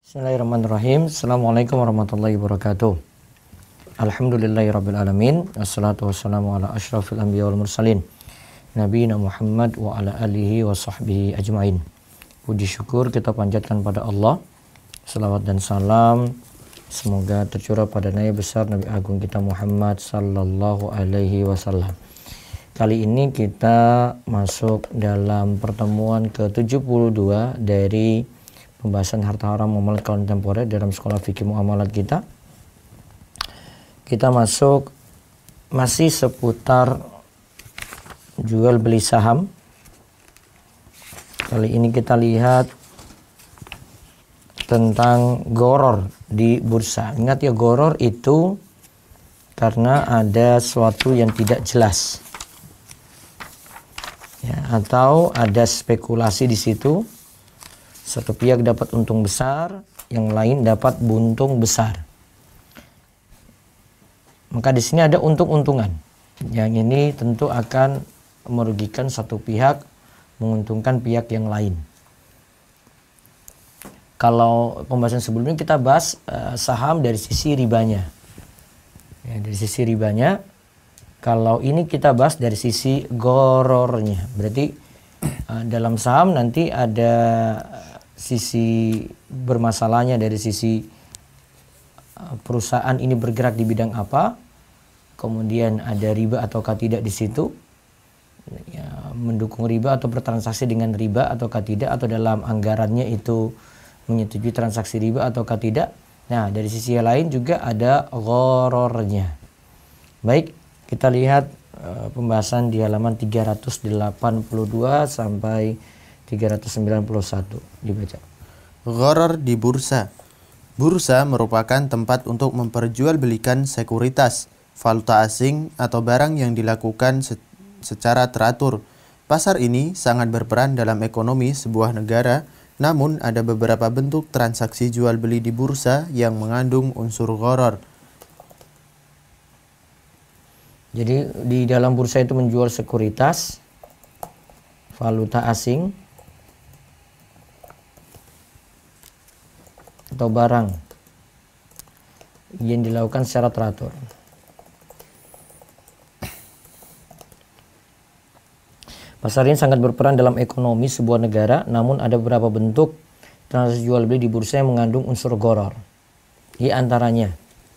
Bismillahirrahmanirrahim. Assalamualaikum warahmatullahi wabarakatuh. Alhamdulillahirrabbilalamin. Assalatu wassalamu ala ashrafil anbiya wal mursalin Nabiyina Muhammad wa ala alihi wa sahbihi ajma'in. Puji syukur kita panjatkan pada Allah. Salawat dan salam semoga tercurah pada Nabi besar Nabi agung kita Muhammad sallallahu alaihi wasallam. Kali ini kita masuk dalam pertemuan ke-72 dari pembahasan harta haram muamalat kontemporer dalam sekolah fikih muamalat kita. Kita masuk masih seputar jual beli saham. Kali ini kita lihat tentang gharar di bursa. Ingat ya, gharar itu karena ada sesuatu yang tidak jelas, ya, atau ada spekulasi di situ. Satu pihak dapat untung besar, yang lain dapat buntung besar. Maka di sini ada untung-untungan. Yang ini tentu akan merugikan satu pihak, menguntungkan pihak yang lain. Kalau pembahasan sebelumnya kita bahas saham dari sisi ribanya. Ya, dari sisi ribanya. Kalau ini kita bahas dari sisi gorornya. Berarti dalam saham nanti ada sisi bermasalahnya dari sisi perusahaan ini bergerak di bidang apa, kemudian ada riba ataukah tidak di situ, ya, mendukung riba atau bertransaksi dengan riba ataukah tidak, atau dalam anggarannya itu menyetujui transaksi riba ataukah tidak. Nah, dari sisi yang lain juga ada gharornya. Baik, kita lihat pembahasan di halaman 382 sampai 391 dibaca. Gharar di bursa. Bursa merupakan tempat untuk memperjualbelikan sekuritas, valuta asing atau barang yang dilakukan secara teratur. Pasar ini sangat berperan dalam ekonomi sebuah negara, namun ada beberapa bentuk transaksi jual beli di bursa yang mengandung unsur gharar. Jadi di dalam bursa itu menjual sekuritas, valuta asing, atau barang yang dilakukan secara teratur. Pasar ini sangat berperan dalam ekonomi sebuah negara, namun ada beberapa bentuk transaksi jual beli di bursa yang mengandung unsur gharar. Di antaranya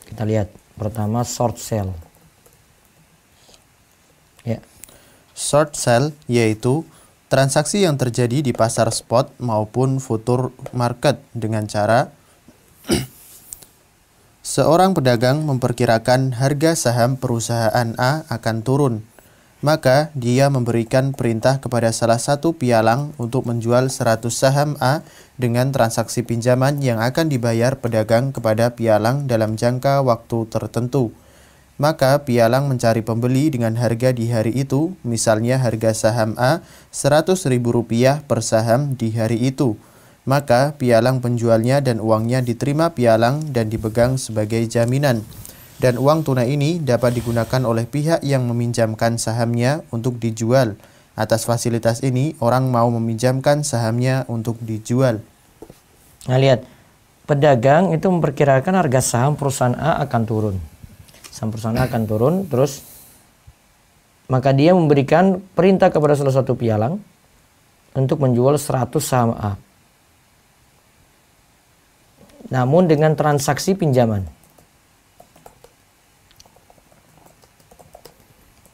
kita lihat pertama short sell. Ya. Short sell yaitu transaksi yang terjadi di pasar spot maupun future market dengan cara seorang pedagang memperkirakan harga saham perusahaan A akan turun, maka dia memberikan perintah kepada salah satu pialang untuk menjual 100 saham A dengan transaksi pinjaman yang akan dibayar pedagang kepada pialang dalam jangka waktu tertentu. Maka pialang mencari pembeli dengan harga di hari itu, misalnya harga saham A Rp100.000 per saham di hari itu. Maka pialang penjualnya dan uangnya diterima pialang dan dipegang sebagai jaminan. Dan uang tunai ini dapat digunakan oleh pihak yang meminjamkan sahamnya untuk dijual. Atas fasilitas ini, orang mau meminjamkan sahamnya untuk dijual. Nah, lihat, pedagang itu memperkirakan harga saham perusahaan A akan turun. Saham perusahaan A akan turun, terus maka dia memberikan perintah kepada salah satu pialang untuk menjual 100 saham A. Namun dengan transaksi pinjaman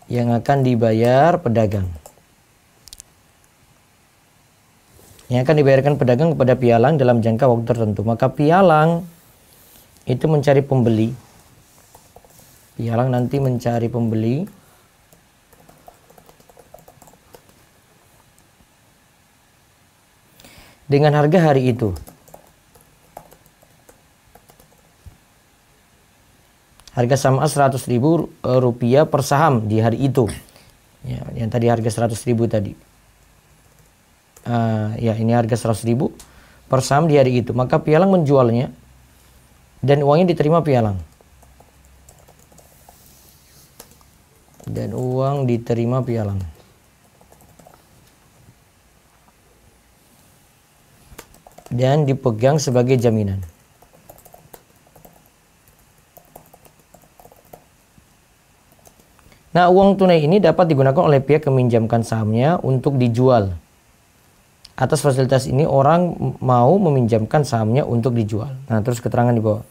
yang akan dibayar pedagang. Yang akan dibayarkan pedagang kepada pialang dalam jangka waktu tertentu. Maka pialang itu mencari pembeli. Pialang nanti mencari pembeli dengan harga hari itu. Harga saham A Rp100.000 per saham di hari itu. Ya, yang tadi harga 100.000 tadi. Ya, ini harga 100.000 per saham di hari itu. Maka pialang menjualnya dan uangnya diterima pialang. Dan uang diterima pialang. dan dipegang sebagai jaminan. Nah, uang tunai ini dapat digunakan oleh pihak yang meminjamkan sahamnya untuk dijual. Atas fasilitas ini orang mau meminjamkan sahamnya untuk dijual. Nah, terus keterangan di bawah.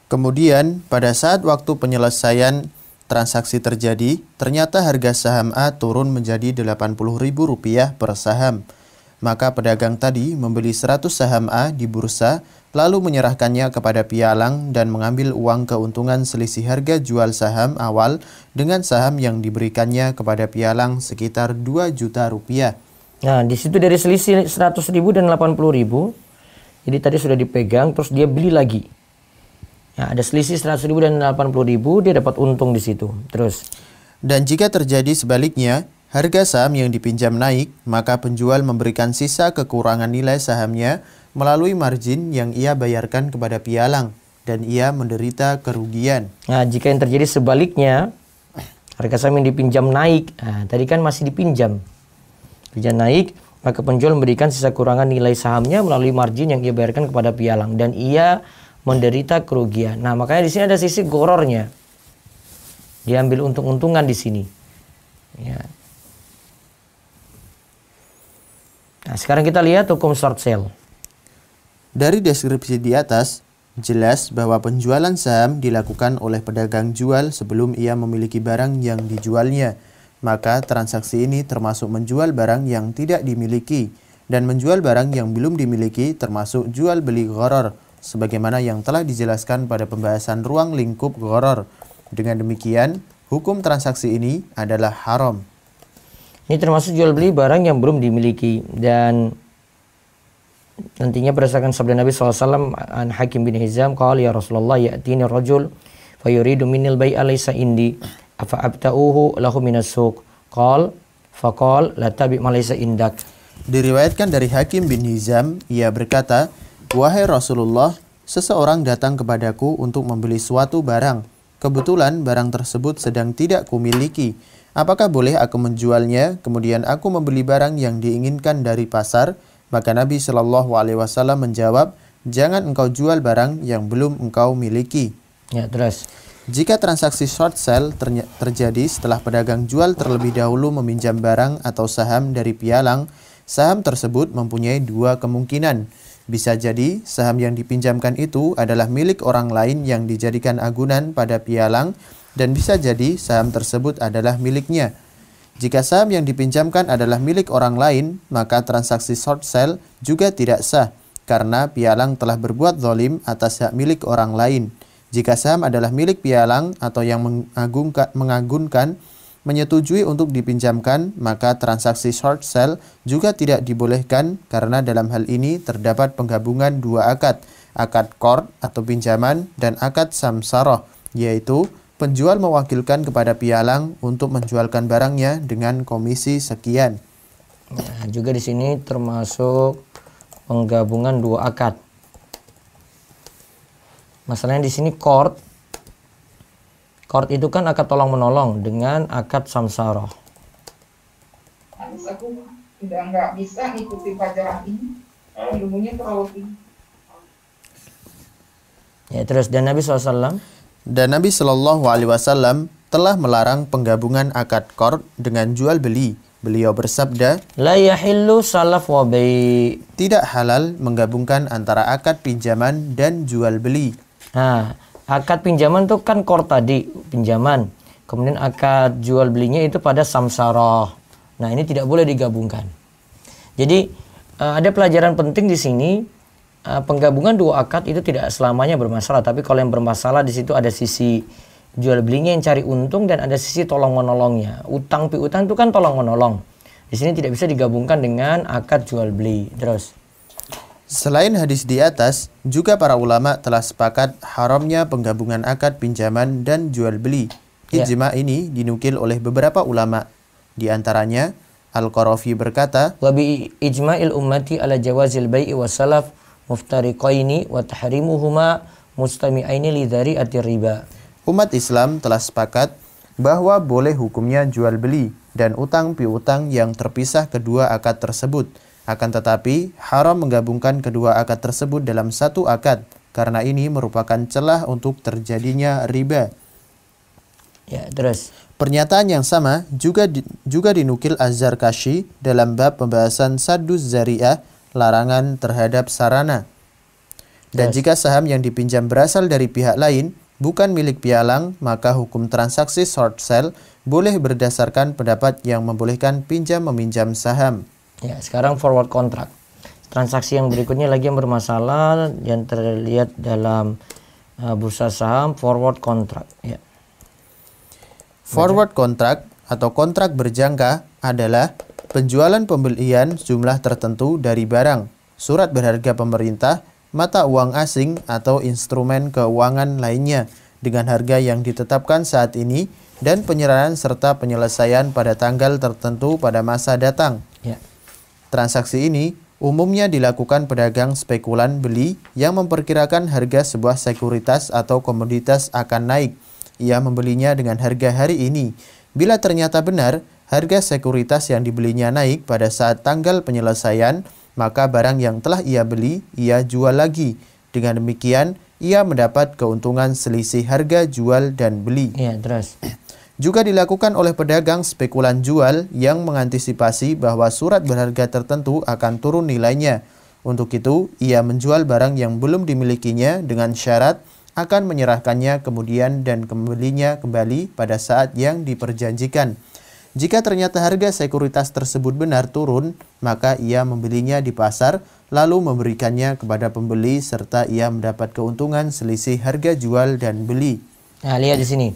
Kemudian, pada saat waktu penyelesaian transaksi terjadi, ternyata harga saham A turun menjadi Rp80.000 per saham. Maka pedagang tadi membeli 100 saham A di bursa, lalu menyerahkannya kepada pialang dan mengambil uang keuntungan selisih harga jual saham awal dengan saham yang diberikannya kepada pialang sekitar Rp2 juta. Nah, di situ dari selisih 100.000 dan 80.000, jadi tadi sudah dipegang, terus dia beli lagi. Nah, ada selisih 100.000 dan 80.000, dia dapat untung di situ. Terus. Dan jika terjadi sebaliknya, harga saham yang dipinjam naik, maka penjual memberikan sisa kekurangan nilai sahamnya melalui margin yang ia bayarkan kepada pialang, dan ia menderita kerugian. Nah, jika yang terjadi sebaliknya, harga saham yang dipinjam naik, nah, tadi kan masih dipinjam, naik, maka penjual memberikan sisa kurangan nilai sahamnya melalui margin yang ia bayarkan kepada pialang, dan ia menderita kerugian. Nah, makanya di sini ada sisi gorornya, diambil untung-untungan di sini. Ya. Nah, sekarang kita lihat hukum short sale. Dari deskripsi di atas, jelas bahwa penjualan saham dilakukan oleh pedagang jual sebelum ia memiliki barang yang dijualnya. Maka transaksi ini termasuk menjual barang yang tidak dimiliki, dan menjual barang yang belum dimiliki termasuk jual beli gharar, sebagaimana yang telah dijelaskan pada pembahasan ruang lingkup gharar. Dengan demikian, hukum transaksi ini adalah haram. Ini termasuk jual beli barang yang belum dimiliki, dan nantinya berdasarkan sabda Nabi SAW an Hakim bin Hizam, qala ya Rasulullah ya'tini rajul fayuridu minil bai'a laysa indi afa abta'uhu lahu minas suq faqal la tabi' ma laysa indak. Diriwayatkan dari Hakim bin Hizam, ia berkata, wahai Rasulullah, seseorang datang kepadaku untuk membeli suatu barang. Kebetulan barang tersebut sedang tidak kumiliki. Apakah boleh aku menjualnya, kemudian aku membeli barang yang diinginkan dari pasar? Maka Nabi Shallallahu Alaihi Wasallam menjawab, jangan engkau jual barang yang belum engkau miliki. Ya, terus. Jika transaksi short sale terjadi setelah pedagang jual terlebih dahulu meminjam barang atau saham dari pialang, saham tersebut mempunyai dua kemungkinan. Bisa jadi saham yang dipinjamkan itu adalah milik orang lain yang dijadikan agunan pada pialang, dan bisa jadi saham tersebut adalah miliknya. Jika saham yang dipinjamkan adalah milik orang lain, maka transaksi short sale juga tidak sah, karena pialang telah berbuat zalim atas hak milik orang lain. Jika saham adalah milik pialang atau yang mengagunkan menyetujui untuk dipinjamkan, maka transaksi short sale juga tidak dibolehkan, karena dalam hal ini terdapat penggabungan dua akad qard atau pinjaman dan akad samsarah, yaitu penjual mewakilkan kepada pialang untuk menjualkan barangnya dengan komisi sekian. Nah, juga di sini termasuk penggabungan dua akad. Masalahnya di sini qard. Qard itu kan akad tolong menolong dengan akad samsarah. Aku udah nggak bisa ngikuti pelajaran ini, ilmunya terlalu tinggi. Ya, terus dan Nabi SAW. Dan Nabi Shallallahu Alaihi Wasallam telah melarang penggabungan akad qard dengan jual beli. Beliau bersabda, La yahillu salaf wa bai'. tidak halal menggabungkan antara akad pinjaman dan jual beli. Nah, akad pinjaman itu kan qard tadi, pinjaman. Kemudian akad jual belinya itu pada samsarah. Nah, ini tidak boleh digabungkan. Jadi ada pelajaran penting di sini. Penggabungan dua akad itu tidak selamanya bermasalah, tapi kalau yang bermasalah di situ ada sisi jual belinya yang cari untung dan ada sisi tolong menolongnya. Utang piutang itu kan tolong menolong. Di sini tidak bisa digabungkan dengan akad jual beli. Terus. Selain hadis di atas, juga para ulama telah sepakat haramnya penggabungan akad pinjaman dan jual beli. Ijma ini dinukil oleh beberapa ulama. Di antaranya, Al-Qarafi berkata, Wa bi ijma'il ummati ala jawazil bai'i wa salaf muftariqaini wa tahrimuhuma mustami'aini li dzari'atir riba. Umat Islam telah sepakat bahwa boleh hukumnya jual beli dan utang piutang yang terpisah kedua akad tersebut. Akan tetapi, haram menggabungkan kedua akad tersebut dalam satu akad, karena ini merupakan celah untuk terjadinya riba. Ya, terus. Pernyataan yang sama juga dinukil Az-Zarkashi dalam bab pembahasan Sadduz Zari'ah, larangan terhadap sarana. Dan jika saham yang dipinjam berasal dari pihak lain, bukan milik pialang, maka hukum transaksi short sale boleh berdasarkan pendapat yang membolehkan pinjam-meminjam saham. Ya, sekarang forward contract. Transaksi yang berikutnya lagi yang bermasalah yang terlihat dalam bursa saham, forward contract. Ya. Forward contract atau kontrak berjangka adalah penjualan pembelian jumlah tertentu dari barang, surat berharga pemerintah, mata uang asing atau instrumen keuangan lainnya dengan harga yang ditetapkan saat ini dan penyerahan serta penyelesaian pada tanggal tertentu pada masa datang. Ya. Transaksi ini umumnya dilakukan pedagang spekulan beli yang memperkirakan harga sebuah sekuritas atau komoditas akan naik. Ia membelinya dengan harga hari ini. Bila ternyata benar, harga sekuritas yang dibelinya naik pada saat tanggal penyelesaian, maka barang yang telah ia beli, ia jual lagi. Dengan demikian, ia mendapat keuntungan selisih harga jual dan beli. Ya, terus. Juga dilakukan oleh pedagang spekulan jual yang mengantisipasi bahwa surat berharga tertentu akan turun nilainya. Untuk itu, ia menjual barang yang belum dimilikinya dengan syarat akan menyerahkannya kemudian dan kembalinya kembali pada saat yang diperjanjikan. Jika ternyata harga sekuritas tersebut benar turun, maka ia membelinya di pasar lalu memberikannya kepada pembeli serta ia mendapat keuntungan selisih harga jual dan beli. Nah, lihat di sini.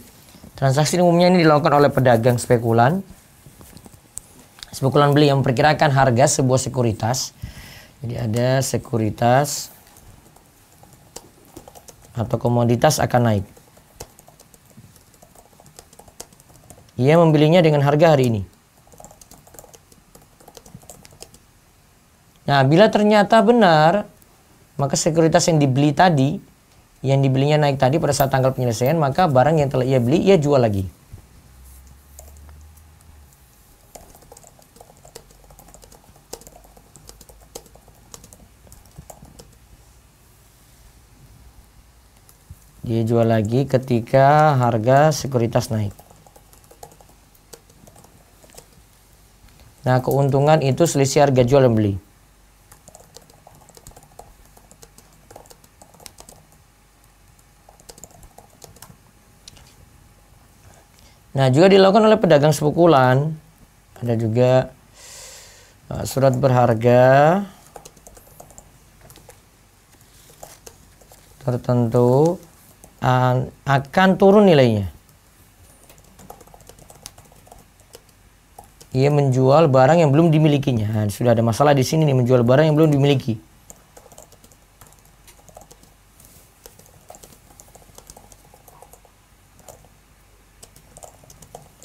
Transaksi umumnya ini dilakukan oleh pedagang spekulan. Spekulan beli yang memperkirakan harga sebuah sekuritas. Jadi ada sekuritas atau komoditas akan naik. Ia membelinya dengan harga hari ini. Nah, bila ternyata benar, maka sekuritas yang dibeli tadi, yang dibelinya naik tadi pada saat tanggal penyelesaian, maka barang yang telah ia beli, ia jual lagi. Dia jual lagi ketika harga sekuritas naik. Nah, keuntungan itu selisih harga jual dan beli. Nah, juga dilakukan oleh pedagang spekulan. Ada juga surat berharga tertentu akan turun nilainya. Ia menjual barang yang belum dimilikinya. Nah, sudah ada masalah di sini nih, menjual barang yang belum dimiliki.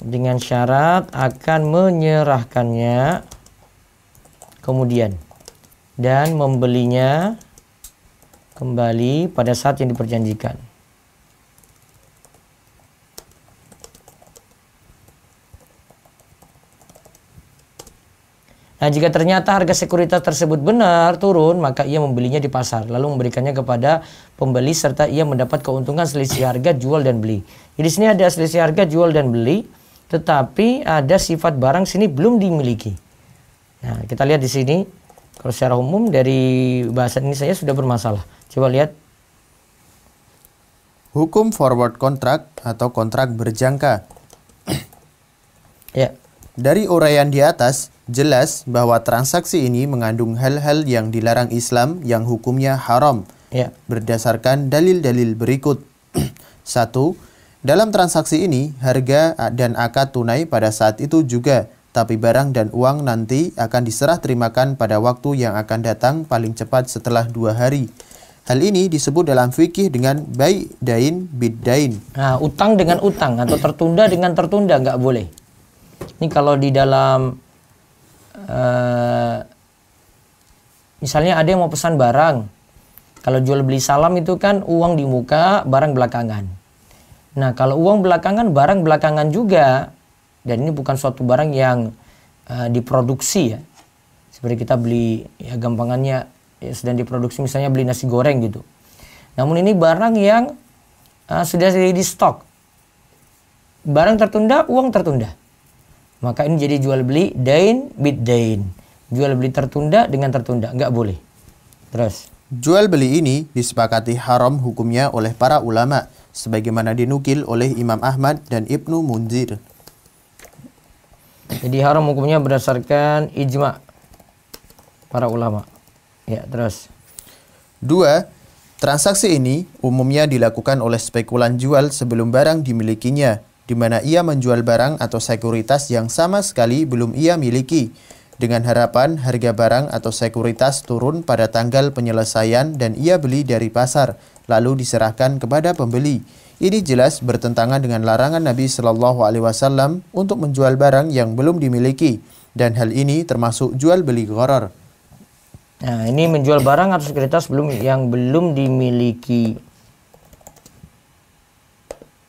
Dengan syarat akan menyerahkannya kemudian dan membelinya kembali pada saat yang diperjanjikan. Nah, jika ternyata harga sekuritas tersebut benar turun, maka ia membelinya di pasar, lalu memberikannya kepada pembeli serta ia mendapat keuntungan selisih harga jual dan beli. Jadi di sini ada selisih harga jual dan beli, tetapi ada sifat barang sini belum dimiliki. Nah, kita lihat di sini, kalau secara umum dari bahasan ini saya sudah bermasalah. Coba lihat. Hukum forward contract atau kontrak berjangka. Ya. Dari uraian di atas, jelas bahwa transaksi ini mengandung hal-hal yang dilarang Islam yang hukumnya haram. Ya. Berdasarkan dalil-dalil berikut. 1. Dalam transaksi ini, harga dan akad tunai pada saat itu juga, tapi barang dan uang nanti akan diserah terimakan pada waktu yang akan datang paling cepat setelah 2 hari. Hal ini disebut dalam fikih dengan bai dain bid dain. Nah, utang dengan utang atau tertunda dengan tertunda nggak boleh. Ini kalau di dalam misalnya ada yang mau pesan barang. Kalau jual beli salam itu kan uang di muka, barang belakangan. Nah, kalau uang belakangan, barang belakangan juga. Dan ini bukan suatu barang yang diproduksi ya. Seperti kita beli, ya gampangannya ya, sedang diproduksi misalnya beli nasi goreng gitu. Namun ini barang yang sudah di stok. Barang tertunda, uang tertunda. Maka ini jadi jual beli dain bid dain. Jual beli tertunda dengan tertunda, nggak boleh. Terus. Jual beli ini disepakati haram hukumnya oleh para ulama, sebagaimana dinukil oleh Imam Ahmad dan Ibnu Munzir. Jadi haram hukumnya berdasarkan ijma para ulama. Ya, terus. 2. Transaksi ini umumnya dilakukan oleh spekulan jual sebelum barang dimilikinya, di mana ia menjual barang atau sekuritas yang sama sekali belum ia miliki, dengan harapan harga barang atau sekuritas turun pada tanggal penyelesaian dan ia beli dari pasar, lalu diserahkan kepada pembeli. Ini jelas bertentangan dengan larangan Nabi Shallallahu Alaihi Wasallam untuk menjual barang yang belum dimiliki, dan hal ini termasuk jual beli gharar. Nah, ini menjual barang atau sekuritas yang belum dimiliki.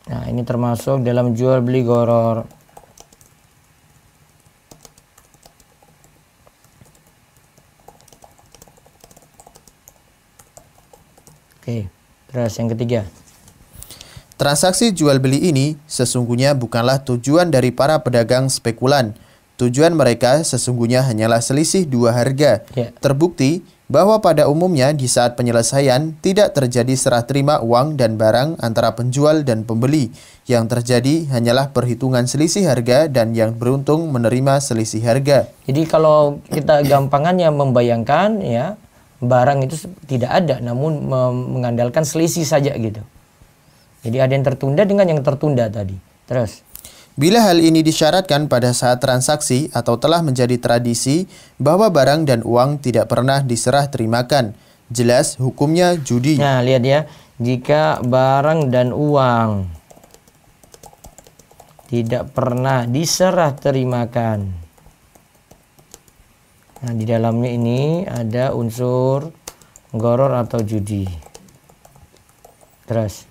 Nah, ini termasuk dalam jual beli gharar. Oke, terus yang ketiga. Transaksi jual beli ini sesungguhnya bukanlah tujuan dari para pedagang spekulan. Tujuan mereka sesungguhnya hanyalah selisih dua harga. Terbukti bahwa pada umumnya di saat penyelesaian tidak terjadi serah terima uang dan barang antara penjual dan pembeli. Yang terjadi hanyalah perhitungan selisih harga dan yang beruntung menerima selisih harga. Jadi kalau kita gampangannya membayangkan ya, barang itu tidak ada namun mengandalkan selisih saja gitu. Jadi ada yang tertunda dengan yang tertunda tadi. Terus. Bila hal ini disyaratkan pada saat transaksi atau telah menjadi tradisi bahwa barang dan uang tidak pernah diserah terimakan, jelas hukumnya judi. Nah, lihat ya, jika barang dan uang tidak pernah diserah terimakan. Nah, di dalamnya ini ada unsur gharar atau judi. Terus.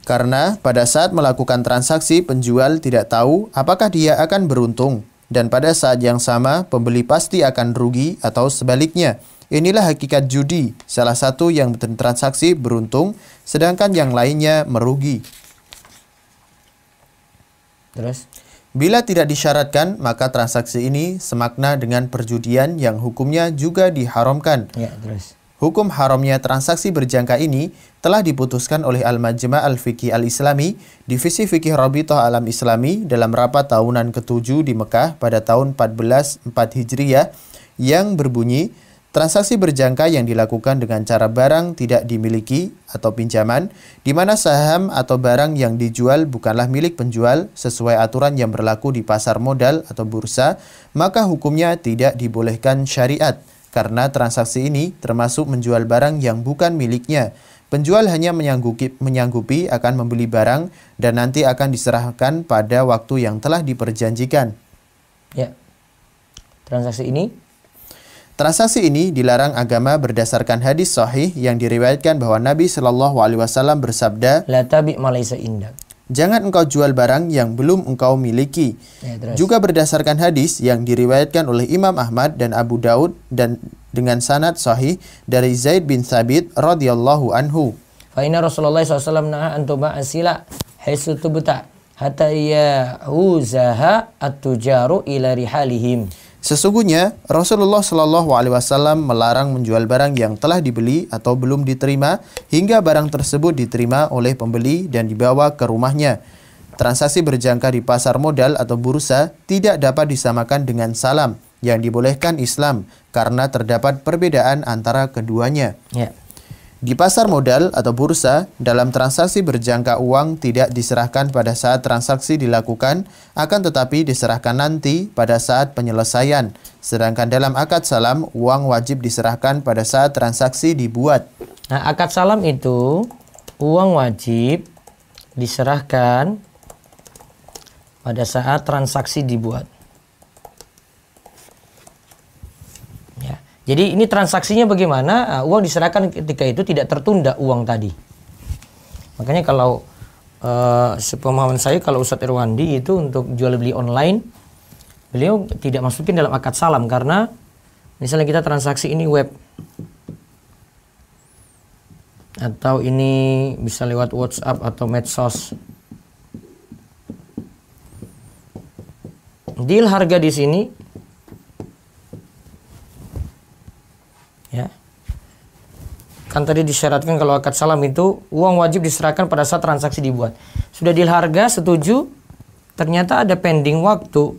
Karena pada saat melakukan transaksi penjual tidak tahu apakah dia akan beruntung, dan pada saat yang sama pembeli pasti akan rugi atau sebaliknya. Inilah hakikat judi, salah satu yang bertransaksi beruntung sedangkan yang lainnya merugi. Terus? Bila tidak disyaratkan, maka transaksi ini semakna dengan perjudian yang hukumnya juga diharamkan. Ya, terus. Hukum haramnya transaksi berjangka ini telah diputuskan oleh Al-Majma' Al-Fiqhi Al-Islami, Divisi Fikih Rabithah Alam Islami dalam rapat tahunan ke-7 di Mekah pada tahun 1404 Hijriyah yang berbunyi, transaksi berjangka yang dilakukan dengan cara barang tidak dimiliki atau pinjaman, di mana saham atau barang yang dijual bukanlah milik penjual sesuai aturan yang berlaku di pasar modal atau bursa, maka hukumnya tidak dibolehkan syariat. Karena transaksi ini termasuk menjual barang yang bukan miliknya. Penjual hanya menyanggupi akan membeli barang dan nanti akan diserahkan pada waktu yang telah diperjanjikan. Ya. Transaksi ini dilarang agama berdasarkan hadis sahih yang diriwayatkan bahwa Nabi Shallallahu Alaihi Wasallam bersabda, "La tabi' ma laysa indak." Jangan engkau jual barang yang belum engkau miliki. Juga berdasarkan hadis yang diriwayatkan oleh Imam Ahmad dan Abu Daud dan dengan sanad sahih dari Zaid bin Thabit radhiyallahu anhu. Fa inna Rasulullah SAW naha an tuba'a sila haitsu tubta hatta yahuzaha at-tujaru ila rihalihim. Sesungguhnya Rasulullah Shallallahu Alaihi Wasallam melarang menjual barang yang telah dibeli atau belum diterima hingga barang tersebut diterima oleh pembeli dan dibawa ke rumahnya. Transaksi berjangka di pasar modal atau bursa tidak dapat disamakan dengan salam yang dibolehkan Islam karena terdapat perbedaan antara keduanya. Ya. Di pasar modal atau bursa, dalam transaksi berjangka uang tidak diserahkan pada saat transaksi dilakukan, akan tetapi diserahkan nanti pada saat penyelesaian. Sedangkan dalam akad salam, uang wajib diserahkan pada saat transaksi dibuat. Nah, akad salam itu, uang wajib diserahkan pada saat transaksi dibuat. Jadi ini transaksinya bagaimana? Uang diserahkan ketika itu tidak tertunda uang tadi. Makanya kalau sepemahaman saya kalau Ustadz Irwandi itu untuk jual beli online, beliau tidak masukin dalam akad salam karena Misalnya kita transaksi ini web, atau ini bisa lewat WhatsApp atau medsos. Deal harga di sini, ya. Kan tadi disyaratkan kalau akad salam itu uang wajib diserahkan pada saat transaksi dibuat. Sudah deal harga, setuju, ternyata ada pending waktu.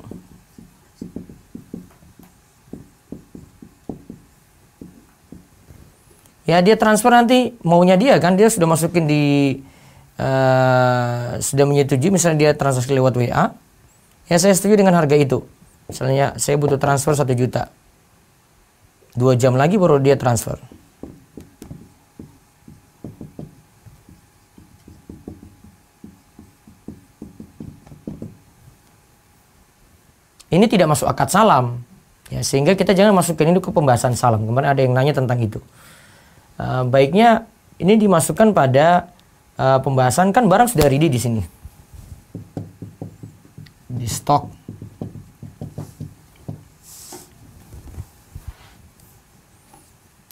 Ya dia transfer nanti maunya dia kan, dia sudah masukin di sudah menyetujui, misalnya dia transaksi lewat WA, ya saya setuju dengan harga itu. Misalnya saya butuh transfer 1 juta, 2 jam lagi baru dia transfer. Ini tidak masuk akad salam, ya, sehingga kita jangan masukin ini ke pembahasan salam. Kemarin ada yang nanya tentang itu. Baiknya ini dimasukkan pada pembahasan, kan barang sudah ready di sini, di stok.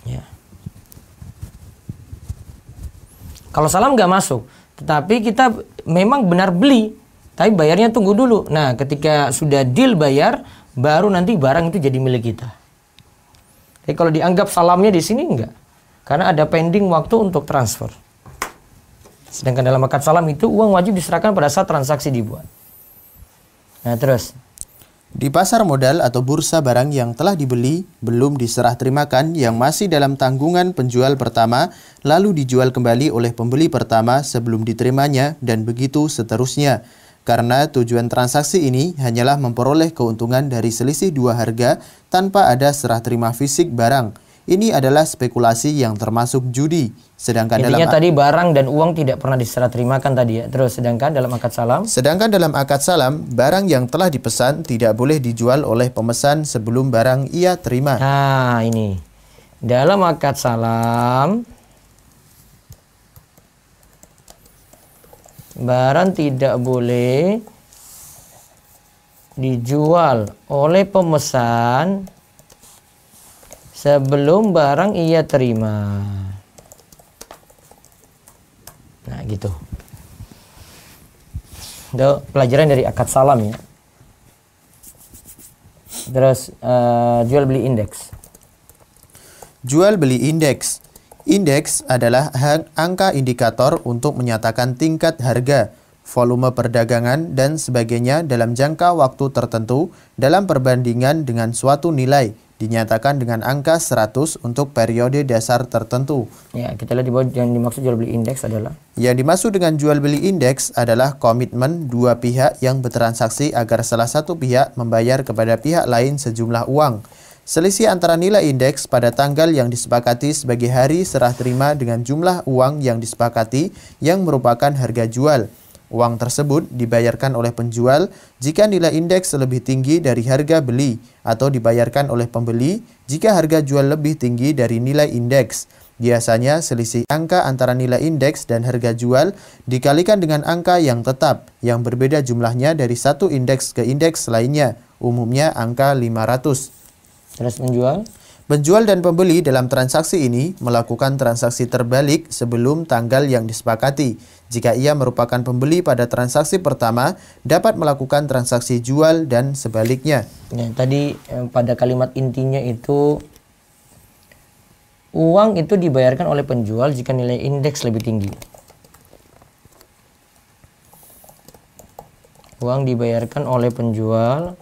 Ya. Kalau salam nggak masuk, tetapi kita memang benar beli, tapi bayarnya tunggu dulu. Nah, ketika sudah deal bayar, baru nanti barang itu jadi milik kita. Tapi kalau dianggap salamnya di sini enggak. Karena ada pending waktu untuk transfer. Sedangkan dalam akad salam itu uang wajib diserahkan pada saat transaksi dibuat. Nah terus. Di pasar modal atau bursa barang yang telah dibeli belum diserah terimakan yang masih dalam tanggungan penjual pertama lalu dijual kembali oleh pembeli pertama sebelum diterimanya dan begitu seterusnya. Karena tujuan transaksi ini hanyalah memperoleh keuntungan dari selisih dua harga tanpa ada serah terima fisik barang. Ini adalah spekulasi yang termasuk judi. Sedangkan intinya tadi barang dan uang tidak pernah diserah terimakan tadi ya. Terus sedangkan dalam akad salam? Sedangkan dalam akad salam, barang yang telah dipesan tidak boleh dijual oleh pemesan sebelum barang ia terima. Nah ini. Dalam akad salam, barang tidak boleh dijual oleh pemesan sebelum barang ia terima. Nah gitu. Itu pelajaran dari akad salam ya. Terus jual beli indeks. Jual beli indeks. Indeks adalah angka indikator untuk menyatakan tingkat harga, volume perdagangan, dan sebagainya dalam jangka waktu tertentu dalam perbandingan dengan suatu nilai. Dinyatakan dengan angka 100 untuk periode dasar tertentu. Ya, kita lihat di bawah yang dimaksud jual beli indeks adalah. Yang dimaksud dengan jual beli indeks adalah komitmen dua pihak yang bertransaksi agar salah satu pihak membayar kepada pihak lain sejumlah uang. Selisih antara nilai indeks pada tanggal yang disepakati sebagai hari serah terima dengan jumlah uang yang disepakati yang merupakan harga jual. Uang tersebut dibayarkan oleh penjual jika nilai indeks lebih tinggi dari harga beli atau dibayarkan oleh pembeli jika harga jual lebih tinggi dari nilai indeks. Biasanya selisih angka antara nilai indeks dan harga jual dikalikan dengan angka yang tetap yang berbeda jumlahnya dari satu indeks ke indeks lainnya, umumnya angka 500. Terus menjual? Penjual dan pembeli dalam transaksi ini melakukan transaksi terbalik sebelum tanggal yang disepakati. Jika ia merupakan pembeli pada transaksi pertama, dapat melakukan transaksi jual dan sebaliknya. Ya, tadi pada kalimat intinya itu uang itu dibayarkan oleh penjual jika nilai indeks lebih tinggi. Uang dibayarkan oleh penjual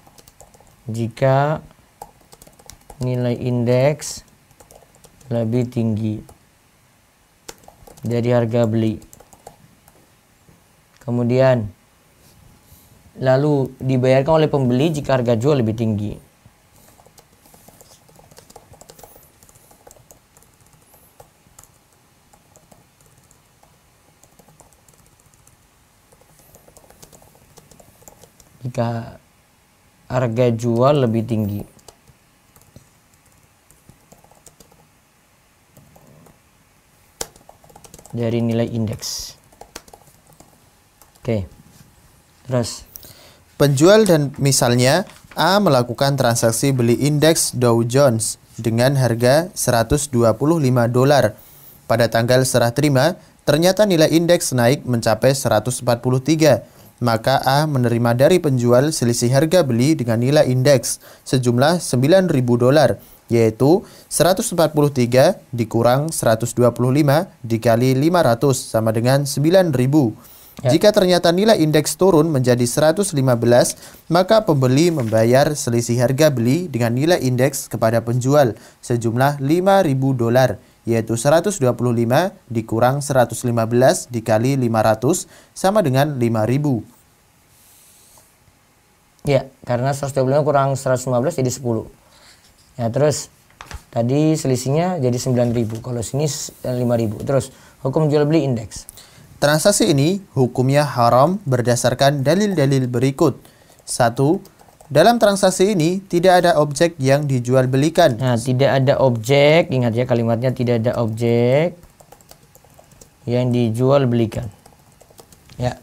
jika nilai indeks lebih tinggi dari harga beli. Kemudian lalu dibayarkan oleh pembeli jika harga jual lebih tinggi. Jika harga jual lebih tinggi. Dari nilai indeks. Oke. Terus penjual dan misalnya A melakukan transaksi beli indeks Dow Jones dengan harga 125 dolar. Pada tanggal serah terima, ternyata nilai indeks naik mencapai 143. Maka A menerima dari penjual selisih harga beli dengan nilai indeks sejumlah 9.000 dolar, yaitu 143 dikurang 125 dikali 500 sama dengan 9.000. Jika ternyata nilai indeks turun menjadi 115, maka pembeli membayar selisih harga beli dengan nilai indeks kepada penjual sejumlah 5.000 dolar, yaitu 125 dikurang 115 dikali 500 sama dengan 5.000. Ya, karena 125 kurang 115 jadi 10. Ya, terus tadi selisihnya jadi 9.000. Kalau sini 5.000. Terus hukum jual beli indeks. Transaksi ini hukumnya haram berdasarkan dalil-dalil berikut. 1. Dalam transaksi ini tidak ada objek yang dijual belikan. Nah, tidak ada objek, ingat ya kalimatnya, tidak ada objek yang dijual belikan. Ya.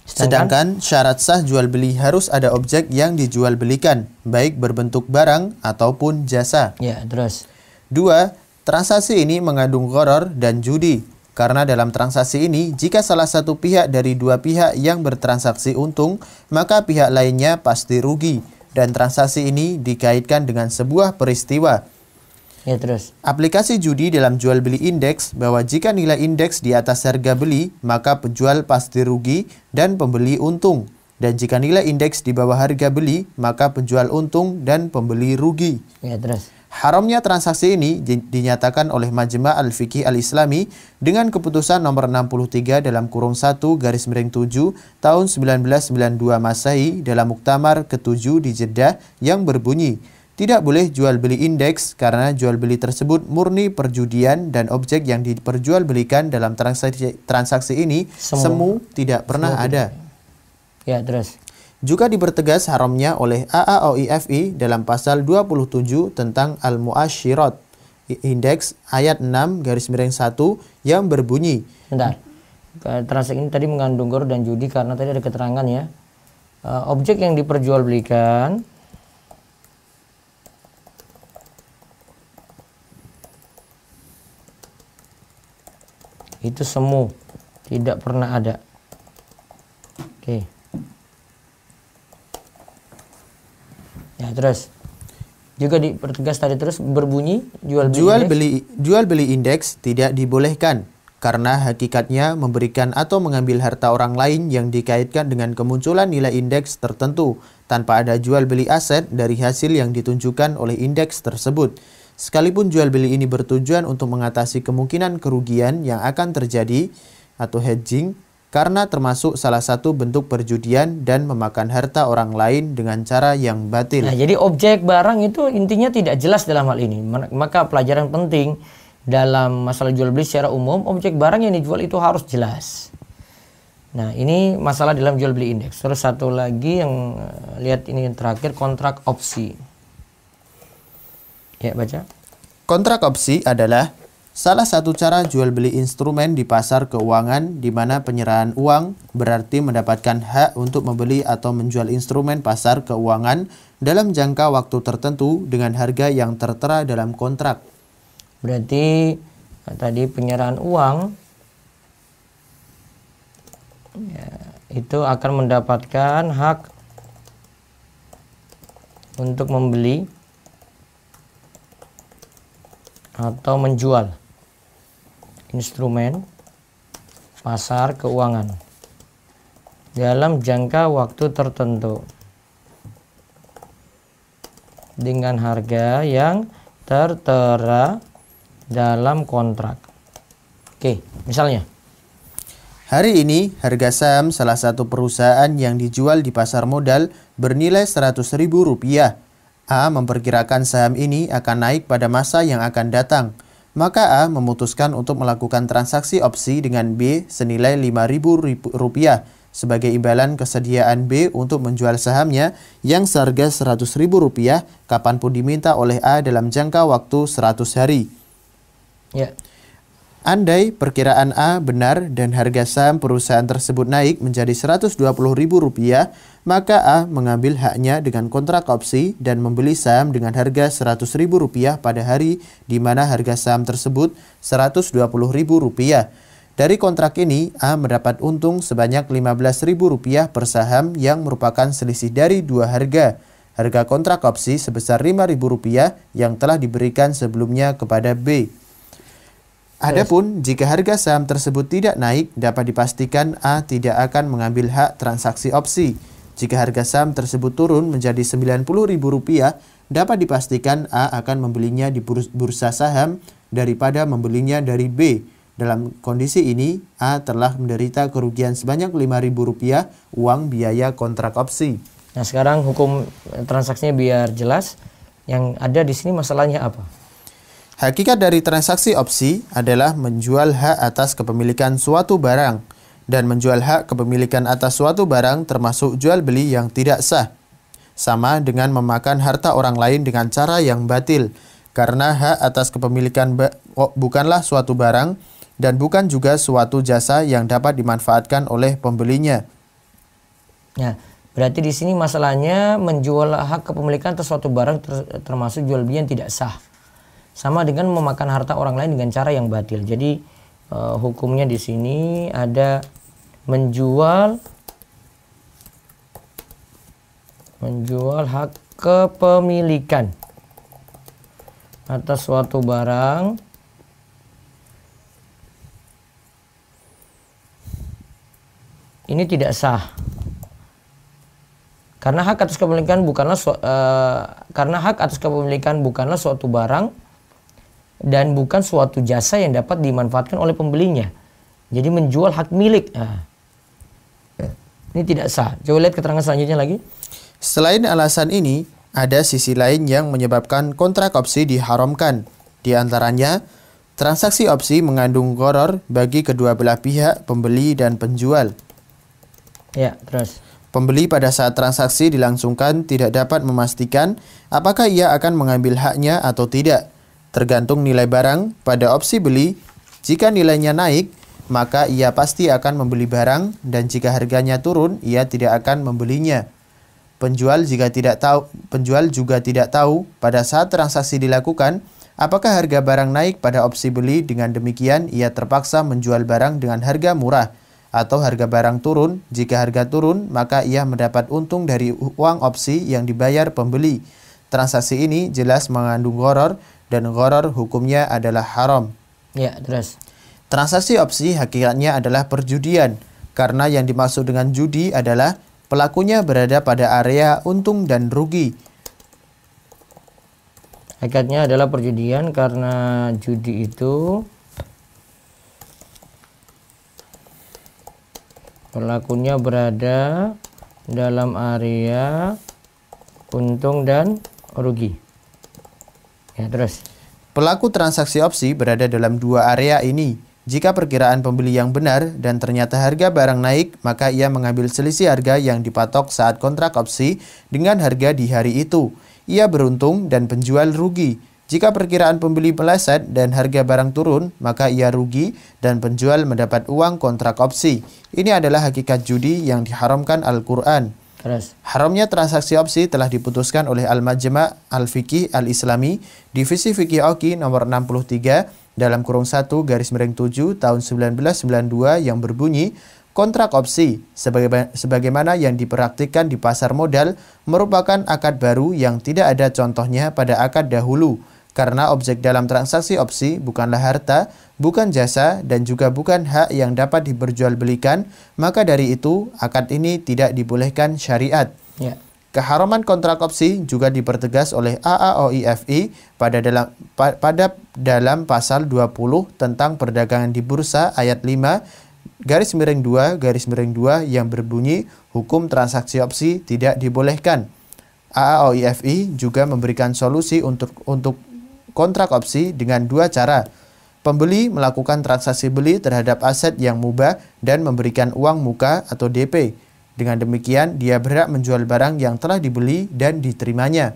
Sedangkan syarat sah jual beli harus ada objek yang dijual belikan, baik berbentuk barang ataupun jasa. Ya, terus. 2. Transaksi ini mengandung gharar dan judi. Karena dalam transaksi ini, jika salah satu pihak dari dua pihak yang bertransaksi untung, maka pihak lainnya pasti rugi. Dan transaksi ini dikaitkan dengan sebuah peristiwa. Ya, terus. Aplikasi judi dalam jual beli indeks bahwa jika nilai indeks di atas harga beli, maka penjual pasti rugi dan pembeli untung. Dan jika nilai indeks di bawah harga beli, maka penjual untung dan pembeli rugi. Ya, terus. Haramnya transaksi ini dinyatakan oleh Majma' Al-Fiqih Al-Islami dengan keputusan nomor 63 dalam kurung 1 garis miring 7 tahun 1992 Masehi dalam Muktamar ke-7 di Jeddah yang berbunyi, tidak boleh jual beli indeks karena jual beli tersebut murni perjudian dan objek yang diperjualbelikan dalam transaksi ini semu tidak pernah ada. Ya, terus. Juga dipertegas haramnya oleh AAOIFI dalam pasal 27 tentang Al-Mu'asyirat Indeks ayat 6 garis miring 1 yang berbunyi. Bentar. Transaksi ini tadi mengandung gharar dan judi karena tadi ada keterangan ya. Objek yang diperjualbelikan itu semu, tidak pernah ada. Oke. Ya, terus juga dipertegas tadi terus berbunyi jual beli indeks tidak dibolehkan karena hakikatnya memberikan atau mengambil harta orang lain yang dikaitkan dengan kemunculan nilai indeks tertentu tanpa ada jual beli aset dari hasil yang ditunjukkan oleh indeks tersebut. Sekalipun jual beli ini bertujuan untuk mengatasi kemungkinan kerugian yang akan terjadi atau hedging, karena termasuk salah satu bentuk perjudian dan memakan harta orang lain dengan cara yang batil. Nah, jadi objek barang itu intinya tidak jelas dalam hal ini. Maka pelajaran penting dalam masalah jual beli secara umum, objek barang yang dijual itu harus jelas. Nah, ini masalah dalam jual beli indeks. Terus satu lagi yang lihat ini yang terakhir, kontrak opsi. Ya, baca. Kontrak opsi adalah salah satu cara jual beli instrumen di pasar keuangan di mana penyerahan uang berarti mendapatkan hak untuk membeli atau menjual instrumen pasar keuangan dalam jangka waktu tertentu dengan harga yang tertera dalam kontrak. Berarti tadi penyerahan uang ya, itu akan mendapatkan hak untuk membeli atau menjual instrumen pasar keuangan dalam jangka waktu tertentu dengan harga yang tertera dalam kontrak. Oke, misalnya hari ini harga saham salah satu perusahaan yang dijual di pasar modal bernilai Rp100.000. A memperkirakan saham ini akan naik pada masa yang akan datang. Maka A memutuskan untuk melakukan transaksi opsi dengan B senilai Rp5.000 sebagai imbalan kesediaan B untuk menjual sahamnya yang seharga Rp100.000 kapanpun diminta oleh A dalam jangka waktu 100 hari. ya. Andai perkiraan A benar dan harga saham perusahaan tersebut naik menjadi Rp120.000, maka A mengambil haknya dengan kontrak opsi dan membeli saham dengan harga Rp100.000 pada hari di mana harga saham tersebut Rp120.000. Dari kontrak ini, A mendapat untung sebanyak Rp15.000 per saham yang merupakan selisih dari dua harga. Harga kontrak opsi sebesar Rp5.000 yang telah diberikan sebelumnya kepada B. Adapun jika harga saham tersebut tidak naik, dapat dipastikan A tidak akan mengambil hak transaksi opsi. Jika harga saham tersebut turun menjadi Rp90.000, dapat dipastikan A akan membelinya di bursa saham daripada membelinya dari B. Dalam kondisi ini, A telah menderita kerugian sebanyak Rp5.000 uang biaya kontrak opsi. Nah, sekarang hukum transaksinya biar jelas. Yang ada di sini masalahnya apa? Hakikat dari transaksi opsi adalah menjual hak atas kepemilikan suatu barang, dan menjual hak kepemilikan atas suatu barang termasuk jual beli yang tidak sah. Sama dengan memakan harta orang lain dengan cara yang batil, karena hak atas kepemilikan bukanlah suatu barang dan bukan juga suatu jasa yang dapat dimanfaatkan oleh pembelinya. Nah, berarti di sini masalahnya menjual hak kepemilikan atas suatu barang termasuk jual beli yang tidak sah. Sama dengan memakan harta orang lain dengan cara yang batil. Jadi hukumnya di sini ada menjual hak kepemilikan atas suatu barang ini tidak sah. Karena hak atas kepemilikan bukanlah suatu barang dan bukan suatu jasa yang dapat dimanfaatkan oleh pembelinya. Jadi menjual hak milik. Nah, ini tidak sah. Coba lihat keterangan selanjutnya lagi. Selain alasan ini, ada sisi lain yang menyebabkan kontrak opsi diharamkan. Di antaranya, transaksi opsi mengandung gharar bagi kedua belah pihak, pembeli dan penjual. Ya, terus. Pembeli pada saat transaksi dilangsungkan tidak dapat memastikan apakah ia akan mengambil haknya atau tidak. Tergantung nilai barang pada opsi beli. Jika nilainya naik, maka ia pasti akan membeli barang, dan jika harganya turun, ia tidak akan membelinya. Penjual juga tidak tahu pada saat transaksi dilakukan apakah harga barang naik pada opsi beli. Dengan demikian, ia terpaksa menjual barang dengan harga murah, atau harga barang turun. Jika harga turun, maka ia mendapat untung dari uang opsi yang dibayar pembeli. Transaksi ini jelas mengandung gharar, dan gharar hukumnya adalah haram. Ya, terus. Transaksi opsi hakikatnya adalah perjudian, karena yang dimaksud dengan judi adalah pelakunya berada pada area untung dan rugi. Hakikatnya adalah perjudian karena judi itu pelakunya berada dalam area untung dan rugi. Ya, terus. Pelaku transaksi opsi berada dalam dua area ini. Jika perkiraan pembeli yang benar dan ternyata harga barang naik, maka ia mengambil selisih harga yang dipatok saat kontrak opsi dengan harga di hari itu. Ia beruntung dan penjual rugi. Jika perkiraan pembeli meleset dan harga barang turun, maka ia rugi dan penjual mendapat uang kontrak opsi. Ini adalah hakikat judi yang diharamkan Al-Quran. Haramnya transaksi opsi telah diputuskan oleh Al-Majma' Al-Fiqih Al-Islami, Divisi Fikih Oki nomor 63 dalam kurung 1 garis miring 7 tahun 1992 yang berbunyi, kontrak opsi sebagaimana yang dipraktikkan di pasar modal merupakan akad baru yang tidak ada contohnya pada akad dahulu. Karena objek dalam transaksi opsi bukanlah harta, bukan jasa, dan juga bukan hak yang dapat diperjualbelikan, maka dari itu akad ini tidak dibolehkan syariat. Ya. Keharaman kontrak opsi juga dipertegas oleh AAOIFI pada dalam pasal 20 tentang perdagangan di bursa ayat 5 garis miring 2 yang berbunyi hukum transaksi opsi tidak dibolehkan. AAOIFI juga memberikan solusi untuk kontrak opsi dengan dua cara. Pembeli melakukan transaksi beli terhadap aset yang mubah dan memberikan uang muka atau DP. Dengan demikian, dia berhak menjual barang yang telah dibeli dan diterimanya.